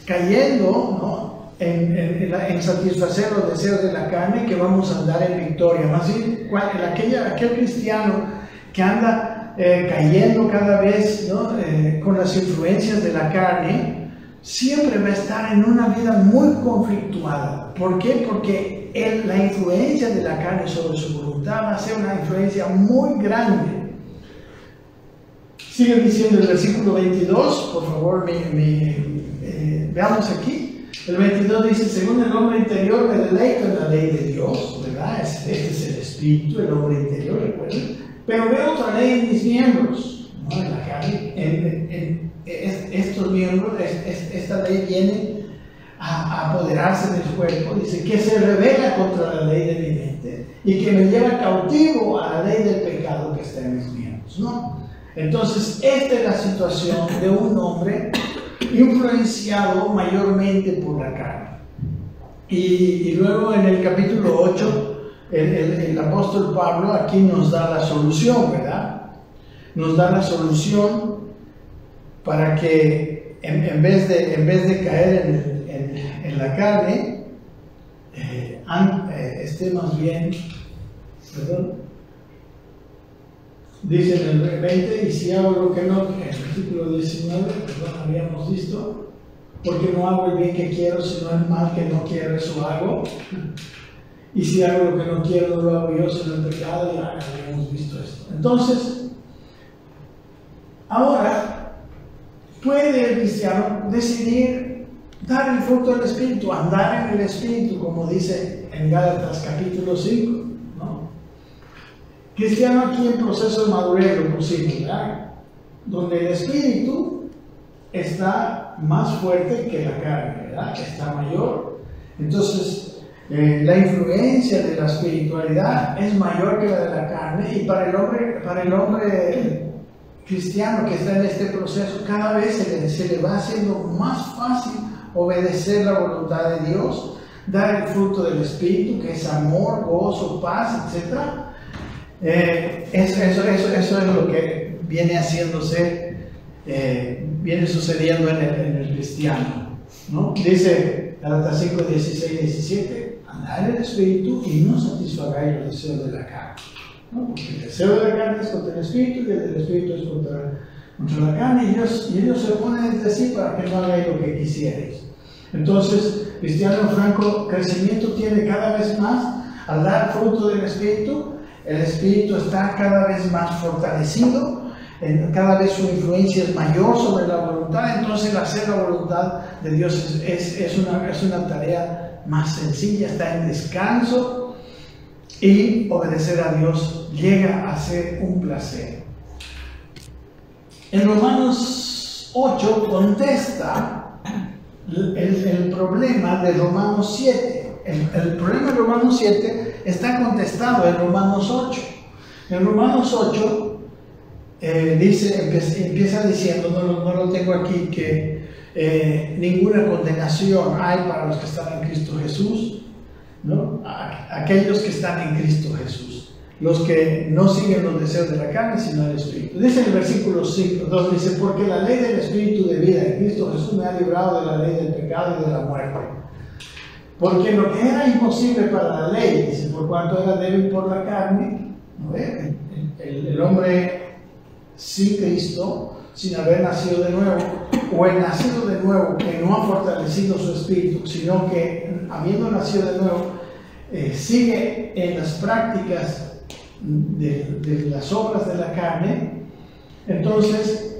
cayendo, ¿no?, en satisfacer los deseos de la carne que vamos a andar en victoria. Más bien, aquel cristiano que anda cayendo cada vez, ¿no?, con las influencias de la carne, siempre va a estar en una vida muy conflictuada. ¿Por qué? Porque la influencia de la carne sobre su voluntad va a ser una influencia muy grande. Sigue diciendo el versículo 22, por favor, veamos aquí. El 22 dice, según el hombre interior me deleito en la ley de Dios, ¿verdad? Este es el espíritu, el hombre interior, recuerden. Pero veo otra ley en mis miembros, ¿no?, en la carne. Estos miembros, esta ley viene a apoderarse del cuerpo, dice que se rebela contra la ley de mi mente y que me lleva cautivo a la ley del pecado que está en mis miembros, ¿no? Entonces, esta es la situación de un hombre influenciado mayormente por la carne. Y luego en el capítulo 8, el apóstol Pablo aquí nos da la solución, ¿verdad? Nos da la solución para que en vez de caer en la carne, esté más bien, perdón, dice en el 20, y si hago lo que no, en el versículo 19, perdón, habíamos visto, porque no hago el bien que quiero, sino el mal que no quiero, eso hago. Y si hago lo que no quiero, no lo hago yo, sino el pecado, ya habíamos visto esto. Entonces, ahora, puede el cristiano decidir dar el fruto del Espíritu, andar en el Espíritu, como dice en Gálatas capítulo 5, ¿no? Cristiano aquí en proceso de madurez, lo posible, ¿verdad?, donde el Espíritu está más fuerte que la carne, ¿verdad?, está mayor. Entonces, la influencia de la espiritualidad es mayor que la de la carne, y para el hombre cristiano que está en este proceso, cada vez se le va haciendo más fácil obedecer la voluntad de Dios, dar el fruto del Espíritu, que es amor, gozo, paz, etc. Eso es lo que viene haciéndose, viene sucediendo en el cristiano, ¿no? Dice Gálatas 5, 16, 17, andad en el Espíritu y no satisfagáis los deseos de la carne, ¿no? Porque el deseo de la carne es contra el Espíritu y el del Espíritu es contra la carne, y ellos se oponen entre sí para que no hagáis lo que quisierais. Entonces, cristiano franco, crecimiento tiene cada vez más al dar fruto del Espíritu. El Espíritu está cada vez más fortalecido, cada vez su influencia es mayor sobre la voluntad. Entonces, hacer la voluntad de Dios es una tarea más sencilla, está en descanso, y obedecer a Dios llega a ser un placer. En Romanos 8 contesta el problema de Romanos 7. El problema de Romanos 7 está contestado en Romanos 8. En Romanos 8 empieza diciendo, no lo tengo aquí, que ninguna condenación hay para los que están en Cristo Jesús, ¿no? Aquellos que están en Cristo Jesús, los que no siguen los deseos de la carne, sino el Espíritu. Dice en el versículo 2, dice, porque la ley del Espíritu de vida en Cristo Jesús me ha librado de la ley del pecado y de la muerte. Porque lo que era imposible para la ley, dice, por cuanto era débil por la carne, ¿no? El hombre sin Cristo, sin haber nacido de nuevo, o el nacido de nuevo que no ha fortalecido su espíritu, sino que habiendo nacido de nuevo, sigue en las prácticas de las obras de la carne. Entonces,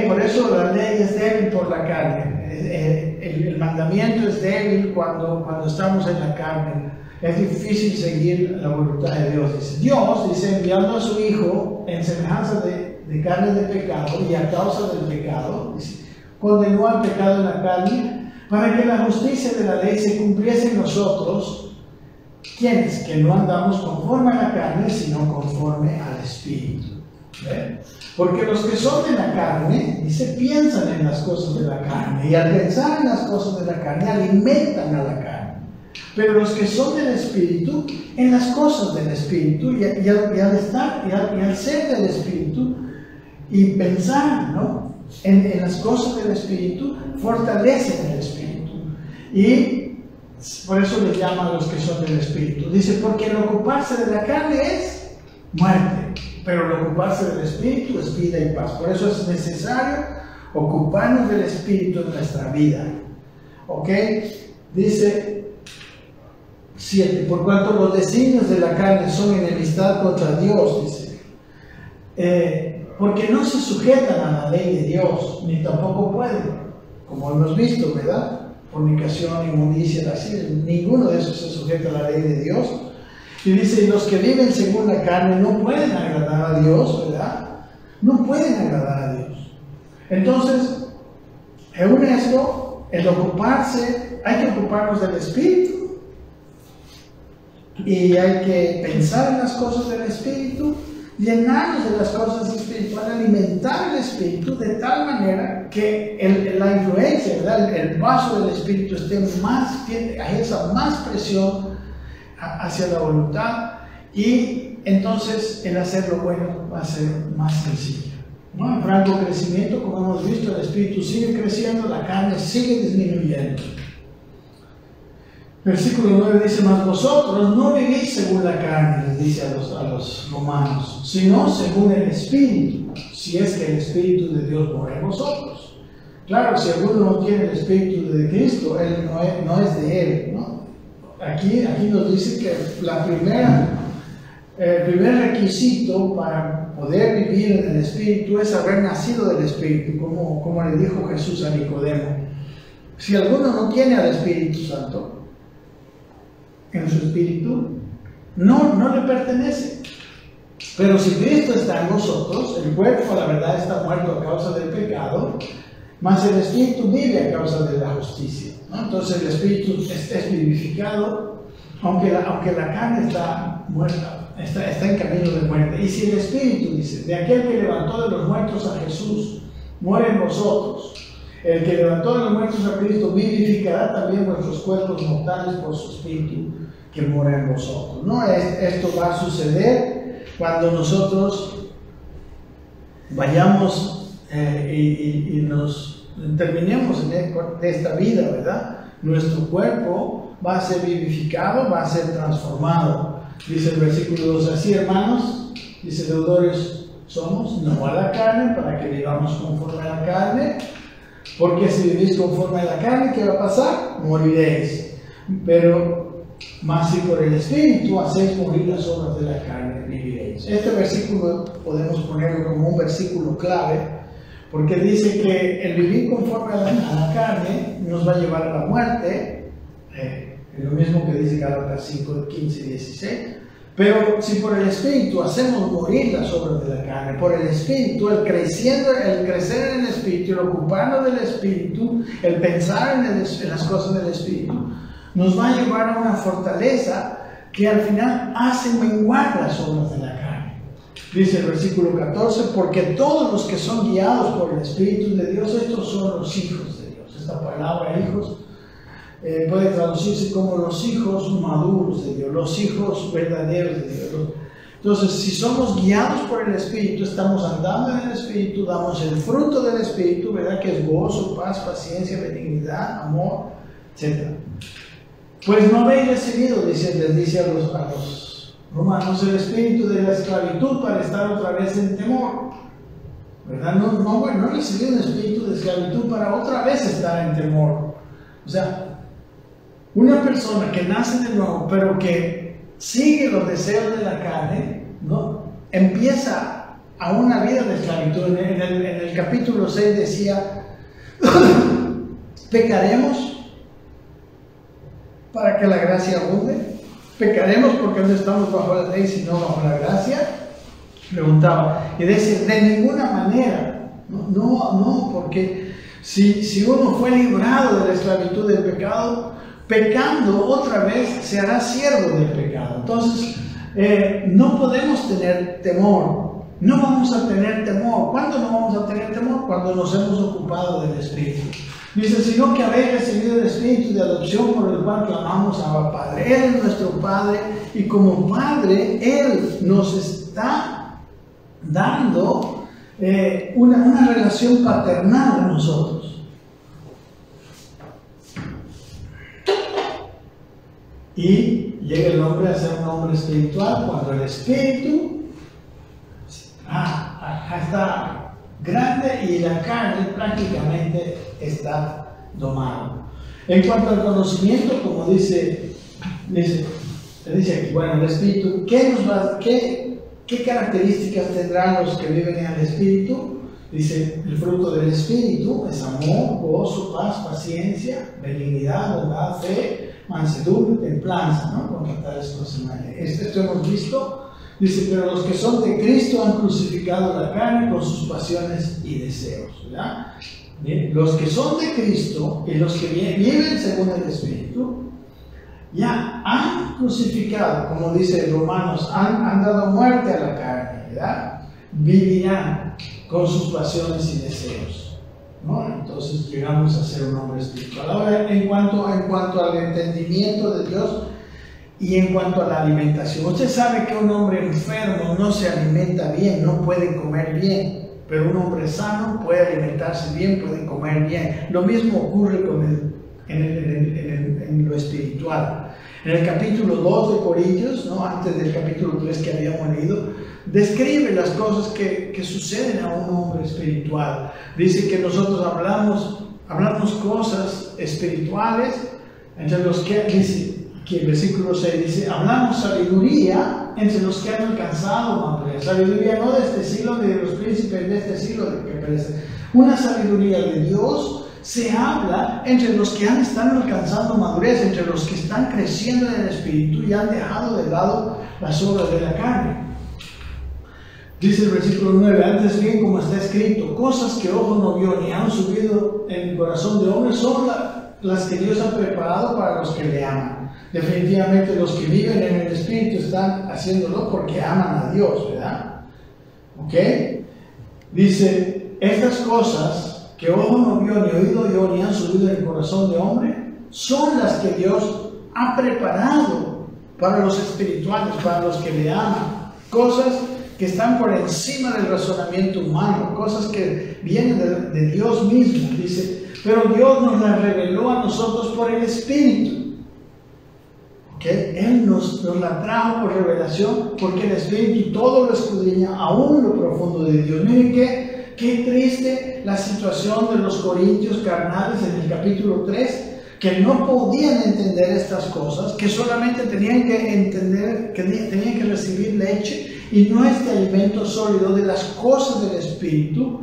por eso la ley es débil por la carne. El mandamiento es débil cuando estamos en la carne. Es difícil seguir la voluntad de Dios. Dios dice, enviando a su Hijo en semejanza de carne de pecado y a causa del pecado, dice, condenó al pecado en la carne para que la justicia de la ley se cumpliese en nosotros, quienes que no andamos conforme a la carne, sino conforme al Espíritu. ¿Ven? Porque los que son de la carne, dice, piensan en las cosas de la carne, y al pensar en las cosas de la carne, alimentan a la carne. Pero los que son del Espíritu, en las cosas del Espíritu, y al ser del Espíritu, y pensar, ¿no?, en las cosas del Espíritu, fortalecen el Espíritu. Y por eso les llama a los que son del Espíritu. Dice, porque el ocuparse de la carne es muerte, pero el ocuparse del Espíritu es vida y paz. Por eso es necesario ocuparnos del Espíritu en nuestra vida. ¿Ok? Dice 7, por cuanto los designios de la carne son enemistad contra Dios, dice, porque no se sujetan a la ley de Dios, ni tampoco pueden, como hemos visto, ¿verdad? Fornicación, inmundicia, lascivia, ninguno de esos se sujeta a la ley de Dios. Y dice, los que viven según la carne no pueden agradar a Dios, ¿verdad? No pueden agradar a Dios. Entonces, en esto, el ocuparse, hay que ocuparnos del Espíritu. Y hay que pensar en las cosas del Espíritu, llenarnos de las cosas espirituales, alimentar el Espíritu de tal manera que la influencia, ¿verdad?, el vaso del Espíritu esté más, ejerza más presión hacia la voluntad, y entonces el hacer lo bueno va a ser más sencillo, ¿no? En franco crecimiento, como hemos visto, el Espíritu sigue creciendo, la carne sigue disminuyendo. Versículo 9 dice, mas vosotros no vivís según la carne, les dice a los romanos, sino según el Espíritu, si es que el Espíritu de Dios mora en vosotros. Claro, si alguno no tiene el Espíritu de Cristo, él no es de él, ¿no? Aquí nos dice que el primer requisito para poder vivir en el Espíritu es haber nacido del Espíritu, como le dijo Jesús a Nicodemo. Si alguno no tiene al Espíritu Santo en su espíritu, no le pertenece. Pero si Cristo está en nosotros, el cuerpo, la verdad, está muerto a causa del pecado, mas el Espíritu vive a causa de la justicia, ¿no? Entonces el Espíritu es vivificado, aunque la carne está muerta, está en camino de muerte. Y si el Espíritu, dice, de aquel que levantó de los muertos a Jesús, muere en vosotros, el que levantó de los muertos a Cristo vivificará también vuestros cuerpos mortales por su Espíritu que mora en vosotros. ¿No? Esto va a suceder cuando nosotros vayamos y nos terminemos de esta vida, ¿verdad? Nuestro cuerpo va a ser vivificado, va a ser transformado. Dice el versículo 2, así hermanos, dice, deudores somos, no a la carne, para que vivamos conforme a la carne, porque si vivís conforme a la carne, ¿qué va a pasar? Moriréis. Pero más si por el Espíritu hacéis morir las obras de la carne, viviréis. Este versículo podemos ponerlo como un versículo clave, porque dice que el vivir conforme a la carne nos va a llevar a la muerte, lo mismo que dice Gálatas 5, 15 y 16. Pero si por el Espíritu hacemos morir las obras de la carne, por el Espíritu, el crecer en el Espíritu, el ocuparnos del Espíritu, el pensar en las cosas del Espíritu, nos va a llevar a una fortaleza que al final hace menguar las obras de la carne. Dice el versículo 14, porque todos los que son guiados por el Espíritu de Dios, estos son los hijos de Dios. Esta palabra hijos puede traducirse como los hijos maduros de Dios, los hijos verdaderos de Dios. Entonces, si somos guiados por el Espíritu, estamos andando en el Espíritu, damos el fruto del Espíritu, ¿verdad? Que es gozo, paz, paciencia, benignidad, amor, etc. Pues no habéis recibido, les dice a los romanos, el espíritu de la esclavitud para estar otra vez en temor, ¿verdad? No recibido un espíritu de esclavitud para otra vez estar en temor. O sea, una persona que nace de nuevo, pero que sigue los deseos de la carne, ¿no? Empieza a una vida de esclavitud. En el capítulo 6 decía, ¿Pecaremos para que la gracia abunde? ¿Pecaremos porque no estamos bajo la ley, sino bajo la gracia? Preguntaba. Y dice, de ninguna manera. No, porque si uno fue librado de la esclavitud del pecado, pecando otra vez se hará siervo del pecado. Entonces, no podemos tener temor. No vamos a tener temor. ¿Cuándo no vamos a tener temor? Cuando nos hemos ocupado del Espíritu. Dice, sino que habéis recibido el Espíritu de adopción por el cual clamamos a Abba Padre. Él es nuestro Padre y como Padre, Él nos está dando una relación paternal a nosotros. Y llega el hombre a ser un hombre espiritual cuando el Espíritu está grande y la carne prácticamente está domada. En cuanto al conocimiento, como dice aquí, bueno, el Espíritu, ¿qué características tendrán los que viven en el Espíritu? Dice, el fruto del Espíritu es amor, gozo, paz, paciencia, benignidad, bondad, fe, mansedumbre, templanza, ¿no? Contra tales cosas no hay. Esto hemos visto. Dice, pero los que son de Cristo han crucificado la carne con sus pasiones y deseos, ¿verdad? Bien, los que son de Cristo y los que viven según el Espíritu, ya han crucificado, como dice Romanos, han dado muerte a la carne, ¿verdad? Vivirán con sus pasiones y deseos, ¿no? Entonces llegamos a ser un hombre espiritual. Ahora, en cuanto al entendimiento de Dios, y en cuanto a la alimentación, usted sabe que un hombre enfermo no se alimenta bien, no puede comer bien, pero un hombre sano puede alimentarse bien, puede comer bien. Lo mismo ocurre en lo espiritual. En el capítulo 2 de Corintios, ¿no? Antes del capítulo 3 que habíamos leído, describe las cosas que suceden a un hombre espiritual. Dice que nosotros hablamos cosas espirituales, entre los que dice, que el versículo 6 dice, hablamos sabiduría entre los que han alcanzado madurez. Sabiduría no de este siglo ni de los príncipes de este siglo que perecen. Una sabiduría de Dios se habla entre los que están alcanzando madurez, entre los que están creciendo en el Espíritu y han dejado de lado las obras de la carne. Dice el versículo 9, antes bien como está escrito, cosas que ojo no vio ni han subido en el corazón de hombre son las que Dios ha preparado para los que le aman. Definitivamente los que viven en el Espíritu están haciéndolo porque aman a Dios, ¿verdad? ¿Ok? Dice, estas cosas que ojo no vio, ni oído oyó, ni han subido en el corazón de hombre, son las que Dios ha preparado para los espirituales, para los que le aman. Cosas que están por encima del razonamiento humano, cosas que vienen de Dios mismo. Dice, pero Dios nos las reveló a nosotros por el Espíritu. ¿Okay? Él nos la trajo por revelación, porque el Espíritu todo lo escudriña, aún lo profundo de Dios. Miren qué triste la situación de los corintios carnales en el capítulo 3, que no podían entender estas cosas, que solamente tenían que entender, que tenían que recibir leche y no este alimento sólido de las cosas del Espíritu,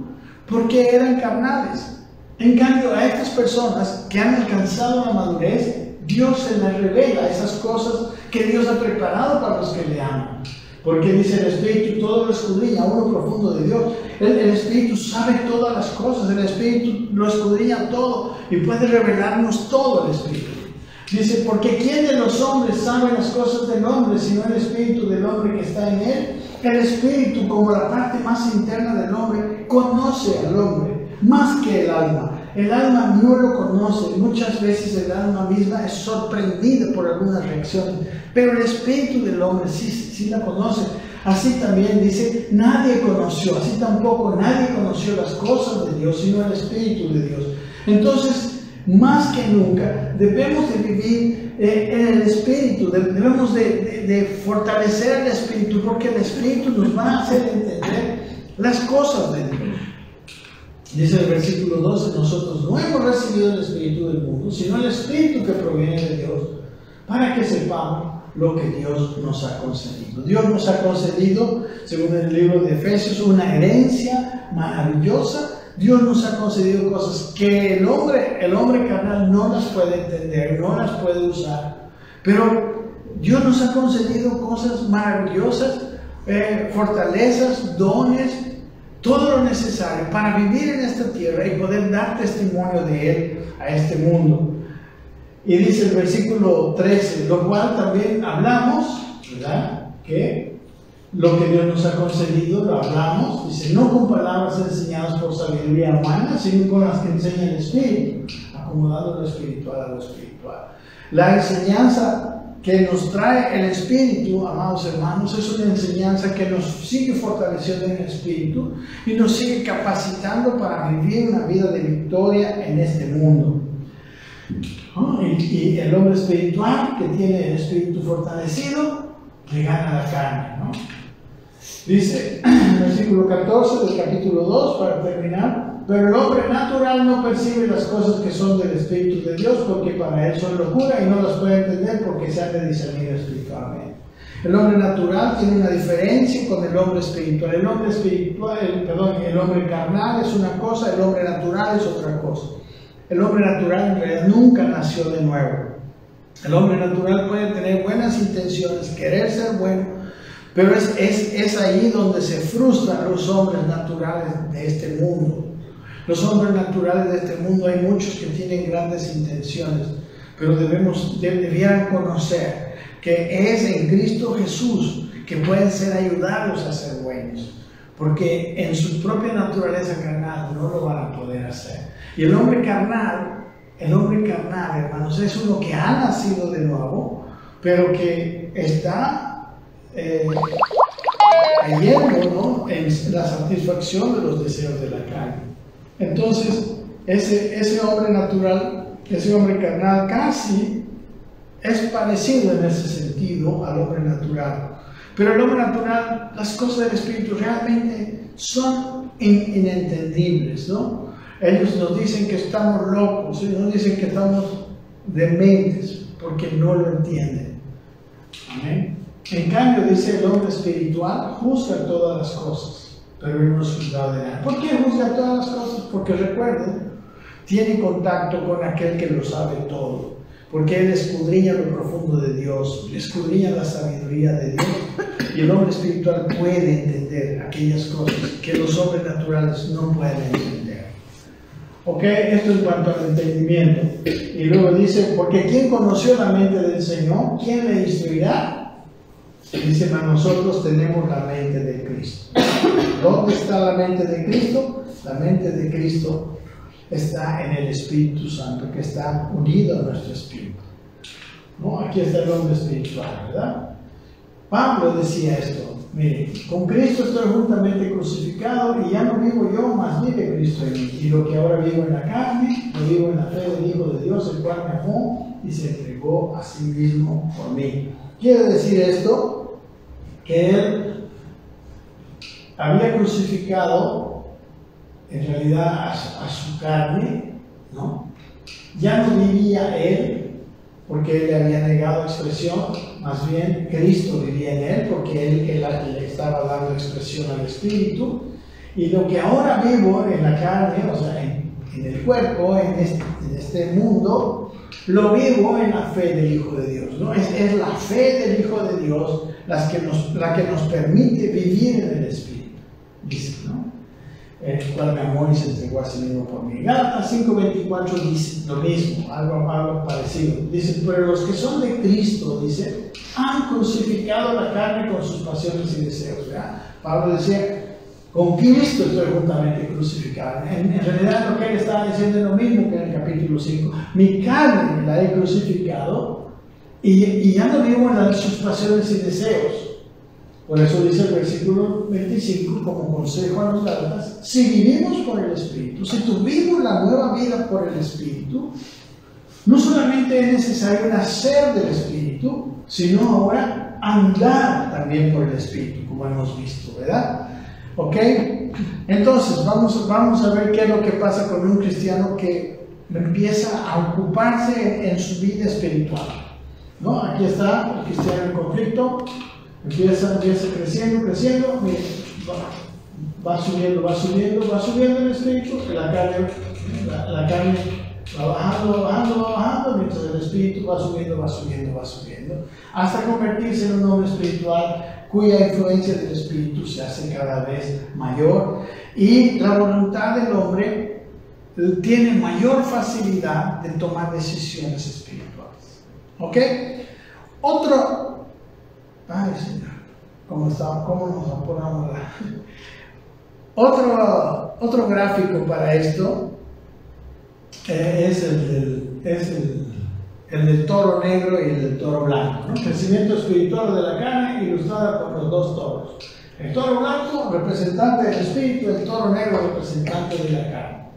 porque eran carnales. En cambio, a estas personas que han alcanzado la madurez, Dios se les revela esas cosas que Dios ha preparado para los que le aman. Porque dice el Espíritu, todo lo escudriña, aún lo profundo de Dios. El Espíritu sabe todas las cosas, el Espíritu lo escudriña todo y puede revelarnos todo el Espíritu. Dice, porque ¿quién de los hombres sabe las cosas del hombre, sino el Espíritu del hombre que está en él? El Espíritu, como la parte más interna del hombre, conoce al hombre más que el alma. El alma no lo conoce, muchas veces el alma misma es sorprendida por algunas reacciones, pero el espíritu del hombre sí la conoce. Así también dice, nadie conoció, así tampoco nadie conoció las cosas de Dios, sino el Espíritu de Dios. Entonces, más que nunca, debemos de vivir en el Espíritu, debemos de fortalecer el Espíritu, porque el Espíritu nos va a hacer entender las cosas de Dios. Dice el versículo 12, nosotros no hemos recibido el Espíritu del mundo, sino el Espíritu que proviene de Dios, para que sepamos lo que Dios nos ha concedido. Dios nos ha concedido, según el libro de Efesios, una herencia maravillosa Dios nos ha concedido cosas que el hombre carnal no las puede entender, no las puede usar. Pero Dios nos ha concedido cosas maravillosas, fortalezas, dones, todo lo necesario para vivir en esta tierra y poder dar testimonio de Él a este mundo. Y dice el versículo 13, lo cual también hablamos, ¿verdad? Que lo que Dios nos ha concedido lo hablamos, dice, no con palabras enseñadas por sabiduría humana, sino con las que enseña el Espíritu, acomodando lo espiritual a lo espiritual. La enseñanza que nos trae el Espíritu, amados hermanos, es una enseñanza que nos sigue fortaleciendo en el Espíritu y nos sigue capacitando para vivir una vida de victoria en este mundo. Y el hombre espiritual que tiene el Espíritu fortalecido le gana la carne, ¿no? Dice en el versículo 14 del capítulo 2, para terminar, pero el hombre natural no percibe las cosas que son del Espíritu de Dios, porque para él son locura y no las puede entender porque se han de discernir espiritualmente. El hombre natural tiene una diferencia con el hombre espiritual. El hombre carnal es una cosa, el hombre natural es otra cosa. El hombre natural en realidad nunca nació de nuevo. El hombre natural puede tener buenas intenciones, querer ser bueno, pero es ahí donde se frustran los hombres naturales de este mundo. Los hombres naturales de este mundo, hay muchos que tienen grandes intenciones, pero debieran conocer que es en Cristo Jesús que pueden ser ayudados a ser buenos, porque en su propia naturaleza carnal no lo van a poder hacer. Y el hombre carnal, hermanos, es uno que ha nacido de nuevo, pero que está cayendo, ¿no?, en la satisfacción de los deseos de la carne. Entonces, ese hombre natural, ese hombre carnal, casi es parecido en ese sentido al hombre natural. Pero el hombre natural, las cosas del Espíritu realmente son inentendibles, ¿no? Ellos nos dicen que estamos locos, ellos nos dicen que estamos dementes, porque no lo entienden. Amén. En cambio, dice el hombre espiritual, juzga todas las cosas, pero él no es juzgado de nada. ¿Por qué juzga todas las cosas? Porque recuerden, tiene contacto con aquel que lo sabe todo, porque él escudriña lo profundo de Dios, escudriña la sabiduría de Dios, y el hombre espiritual puede entender aquellas cosas que los hombres naturales no pueden entender. Ok, esto en cuanto al entendimiento. Y luego dice, porque ¿quién conoció la mente del Señor? ¿Quién le instruirá? Dice, mas nosotros tenemos la mente de Cristo. ¿Dónde está la mente de Cristo? La mente de Cristo está en el Espíritu Santo, que está unido a nuestro espíritu, ¿no? Aquí está el hombre espiritual, ¿verdad? Pablo decía esto, mire, con Cristo estoy juntamente crucificado y ya no vivo yo, mas vive Cristo en mí. Y lo que ahora vivo en la carne, lo vivo en la fe del Hijo de Dios, el cual me amó y se entregó a sí mismo por mí. Quiere decir esto, que él había crucificado en realidad a su carne, ¿no? Ya no vivía él, porque él le había negado expresión, más bien Cristo vivía en él, porque él le estaba dando expresión al Espíritu, y lo que ahora vivo en la carne, o sea, en el cuerpo, en este mundo, lo vivo en la fe del Hijo de Dios, ¿no? Es la fe del Hijo de Dios la que nos permite vivir en el Espíritu, dice, ¿no? El cual me amó y se entregó a sí mismo por mí. Gálatas 5:24 dice lo mismo, algo parecido. Dice, pero los que son de Cristo, dice, han crucificado la carne con sus pasiones y deseos, ¿verdad? Pablo decía, con Cristo estoy juntamente crucificado. En realidad lo que él estaba diciendo es lo mismo que en el capítulo 5. Mi carne la he crucificado y ya no vivo en sus pasiones y deseos. Por eso dice el versículo 25, como consejo a los Gálatas, si vivimos por el Espíritu, si tuvimos la nueva vida por el Espíritu, no solamente es necesario nacer del Espíritu, sino ahora andar también por el Espíritu, como hemos visto, ¿verdad? ¿Ok? Entonces, vamos a ver qué es lo que pasa con un cristiano que empieza a ocuparse en su vida espiritual, ¿no? Aquí está el cristiano en conflicto. Empieza creciendo, mire, va subiendo, va subiendo, va subiendo el espíritu, la carne va bajando, va bajando, va bajando, mientras el espíritu va subiendo, va subiendo, va subiendo, hasta convertirse en un hombre espiritual cuya influencia del espíritu se hace cada vez mayor y la voluntad del hombre tiene mayor facilidad de tomar decisiones espirituales. ¿Ok? Otro, ay Señor, ¿cómo nos apuramos? Otro gráfico para esto es el del toro negro y el del toro blanco, ¿no? Crecimiento espiritual de la carne ilustrada por los dos toros. El toro blanco, representante del espíritu, el toro negro, representante de la carne.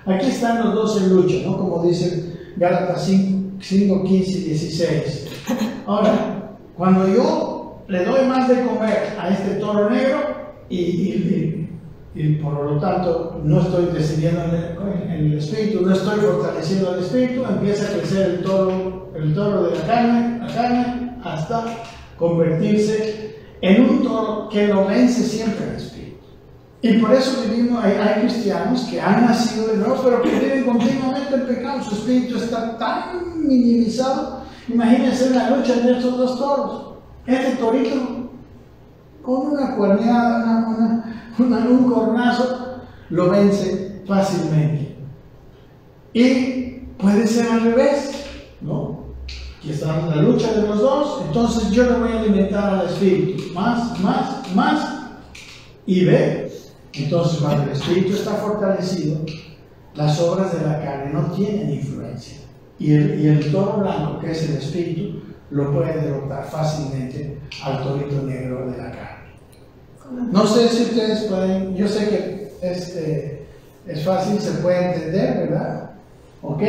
Aquí están los dos en lucha, ¿no? Como dicen Gálatas 5, 15 y 16. Ahora, cuando yo le doy más de comer a este toro negro y por lo tanto no estoy decidiendo en el espíritu, no estoy fortaleciendo el espíritu, empieza a crecer el toro de la carne hasta convertirse en un toro que lo vence siempre el espíritu. Y por eso hay cristianos que han nacido de nuevo, pero que viven continuamente en pecado. Su espíritu está tan minimizado. Imagínense la lucha de estos dos toros. Este torito con una cuerneada, un cornazo, lo vence fácilmente. Y puede ser al revés, ¿no? Aquí está la lucha de los dos, entonces yo le voy a alimentar al espíritu, más, y ve, entonces cuando el espíritu está fortalecido, las obras de la carne no tienen influencia. Y el toro blanco, que es el espíritu, lo puede derrotar fácilmente al torito negro de la carne. No sé si ustedes pueden, yo sé que es fácil, se puede entender, ¿verdad? ¿Ok?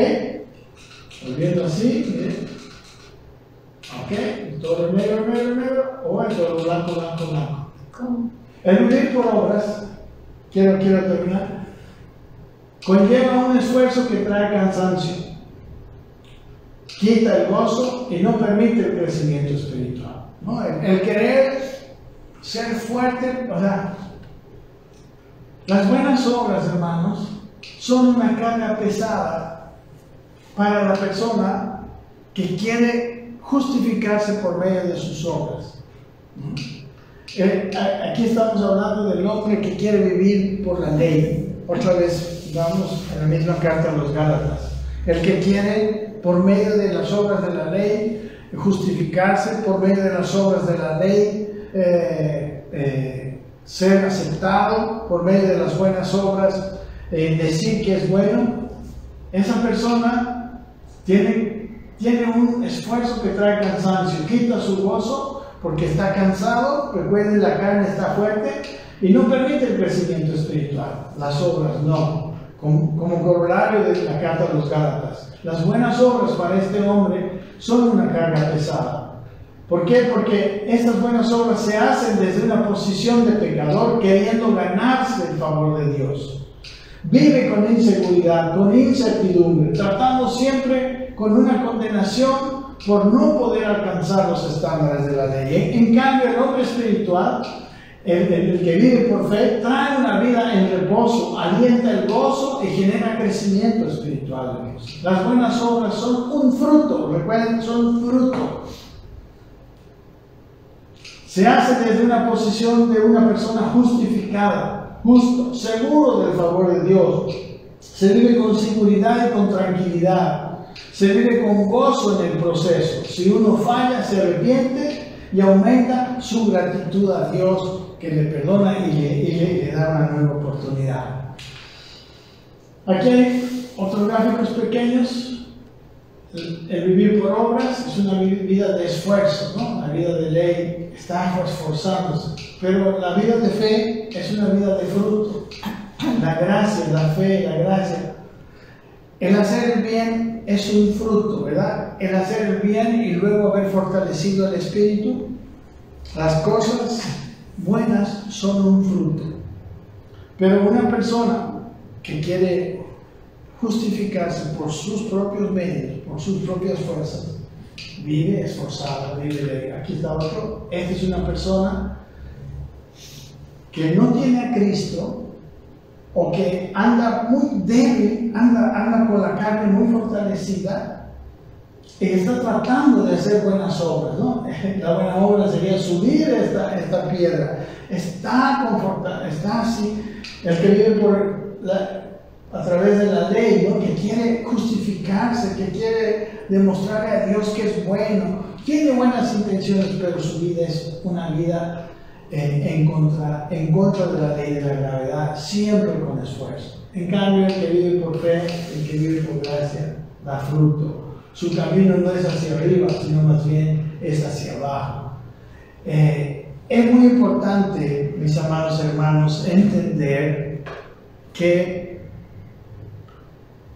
Volviendo así, miren. ¿Ok? El toro negro, o el toro blanco. ¿Cómo? El vivir por obras, quiero terminar, conlleva un esfuerzo que trae cansancio, quita el gozo y no permite el crecimiento espiritual, ¿no? El querer ser fuerte, o sea, las buenas obras, hermanos, son una carga pesada para la persona que quiere justificarse por medio de sus obras. Aquí estamos hablando del hombre que quiere vivir por la ley. Otra vez vamos en la misma carta a los Gálatas. El que quiere por medio de las obras de la ley justificarse, por medio de las obras de la ley ser aceptado, por medio de las buenas obras decir que es bueno, esa persona tiene un esfuerzo que trae cansancio, quita su gozo porque está cansado. Recuerden, la carne está fuerte y no permite el crecimiento espiritual. Las obras no, como corolario de la carta a los Gálatas. Las buenas obras para este hombre son una carga pesada. ¿Por qué? Porque estas buenas obras se hacen desde una posición de pecador, queriendo ganarse el favor de Dios. Vive con inseguridad, con incertidumbre, tratando siempre con una condenación por no poder alcanzar los estándares de la ley. En cambio, el hombre espiritual, el que vive por fe, trae una vida en reposo, alienta el gozo y genera crecimiento espiritual en Dios. Las buenas obras son un fruto, recuerden, son fruto. Se hace desde una posición de una persona justificada, justo, seguro del favor de Dios. Se vive con seguridad y con tranquilidad. Se vive con gozo en el proceso. Si uno falla, se arrepiente y aumenta su gratitud a Dios, que le perdona y le da una nueva oportunidad. Aquí hay otros gráficos pequeños. El vivir por obras es una vida de esfuerzo, ¿no? La vida de ley está esforzándose, pero la vida de fe es una vida de fruto. La gracia, la fe, la gracia. El hacer el bien es un fruto, ¿verdad? El hacer el bien y luego haber fortalecido el espíritu. Las cosas buenas son un fruto. Pero una persona que quiere justificarse por sus propios medios, por sus propias fuerzas, vive esforzada, vive. Aquí está otro. Esta es una persona que no tiene a Cristo o que anda muy débil, anda con la carne muy fortalecida y está tratando de hacer buenas obras, ¿no? La buena obra sería subir esta piedra. Está así, el que vive a través de la ley, ¿no? Que quiere justificarse, que quiere demostrarle a Dios que es bueno, tiene buenas intenciones, pero su vida es una vida en contra de la ley de la gravedad, siempre con esfuerzo. En cambio, el que vive por fe, el que vive por gracia, da fruto. Su camino no es hacia arriba, sino más bien es hacia abajo. Es muy importante, mis amados hermanos, entender que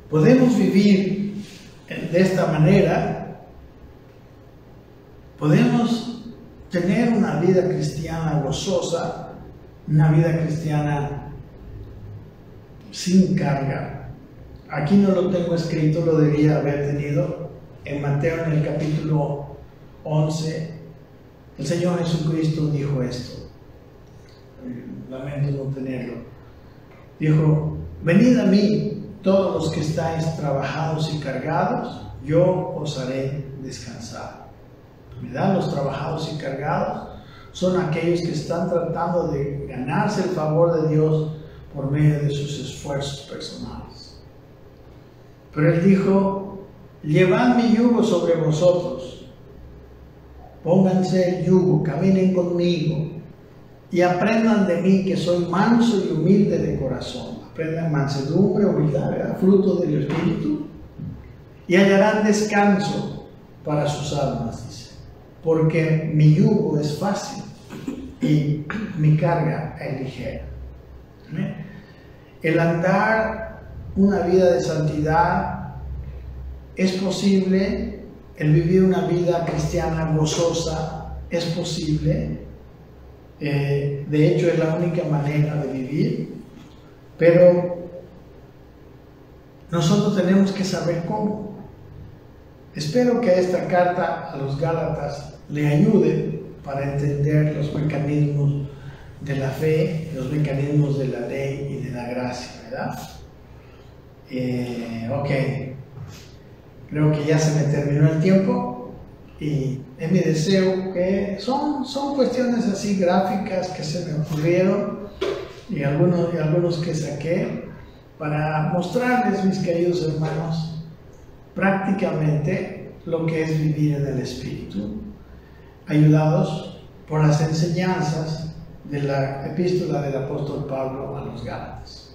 podemos vivir de esta manera, podemos tener una vida cristiana gozosa, una vida cristiana sin carga. Aquí no lo tengo escrito, lo debía haber tenido. En Mateo, en el capítulo 11, el Señor Jesucristo dijo esto. Lamento no tenerlo. Dijo: venid a mí, todos los que estáis trabajados y cargados, yo os haré descansar. ¿Verdad? Los trabajados y cargados son aquellos que están tratando de ganarse el favor de Dios por medio de sus esfuerzos personales. Pero Él dijo: llevad mi yugo sobre vosotros, pónganse el yugo, caminen conmigo y aprendan de mí, que soy manso y humilde de corazón. Aprendan mansedumbre, humildad, ¿verdad? Fruto del Espíritu, y hallarán descanso para sus almas, dice, porque mi yugo es fácil y mi carga es ligera. El andar una vida de santidad es posible, el vivir una vida cristiana gozosa es posible, de hecho es la única manera de vivir, pero nosotros tenemos que saber cómo. Espero que esta carta a los Gálatas le ayude para entender los mecanismos de la fe, los mecanismos de la ley y de la gracia, ¿verdad? Ok. Creo que ya se me terminó el tiempo y es mi deseo que son cuestiones así gráficas que se me ocurrieron y algunos que saqué para mostrarles, mis queridos hermanos, prácticamente lo que es vivir en el Espíritu, ayudados por las enseñanzas de la epístola del apóstol Pablo a los Gálatas.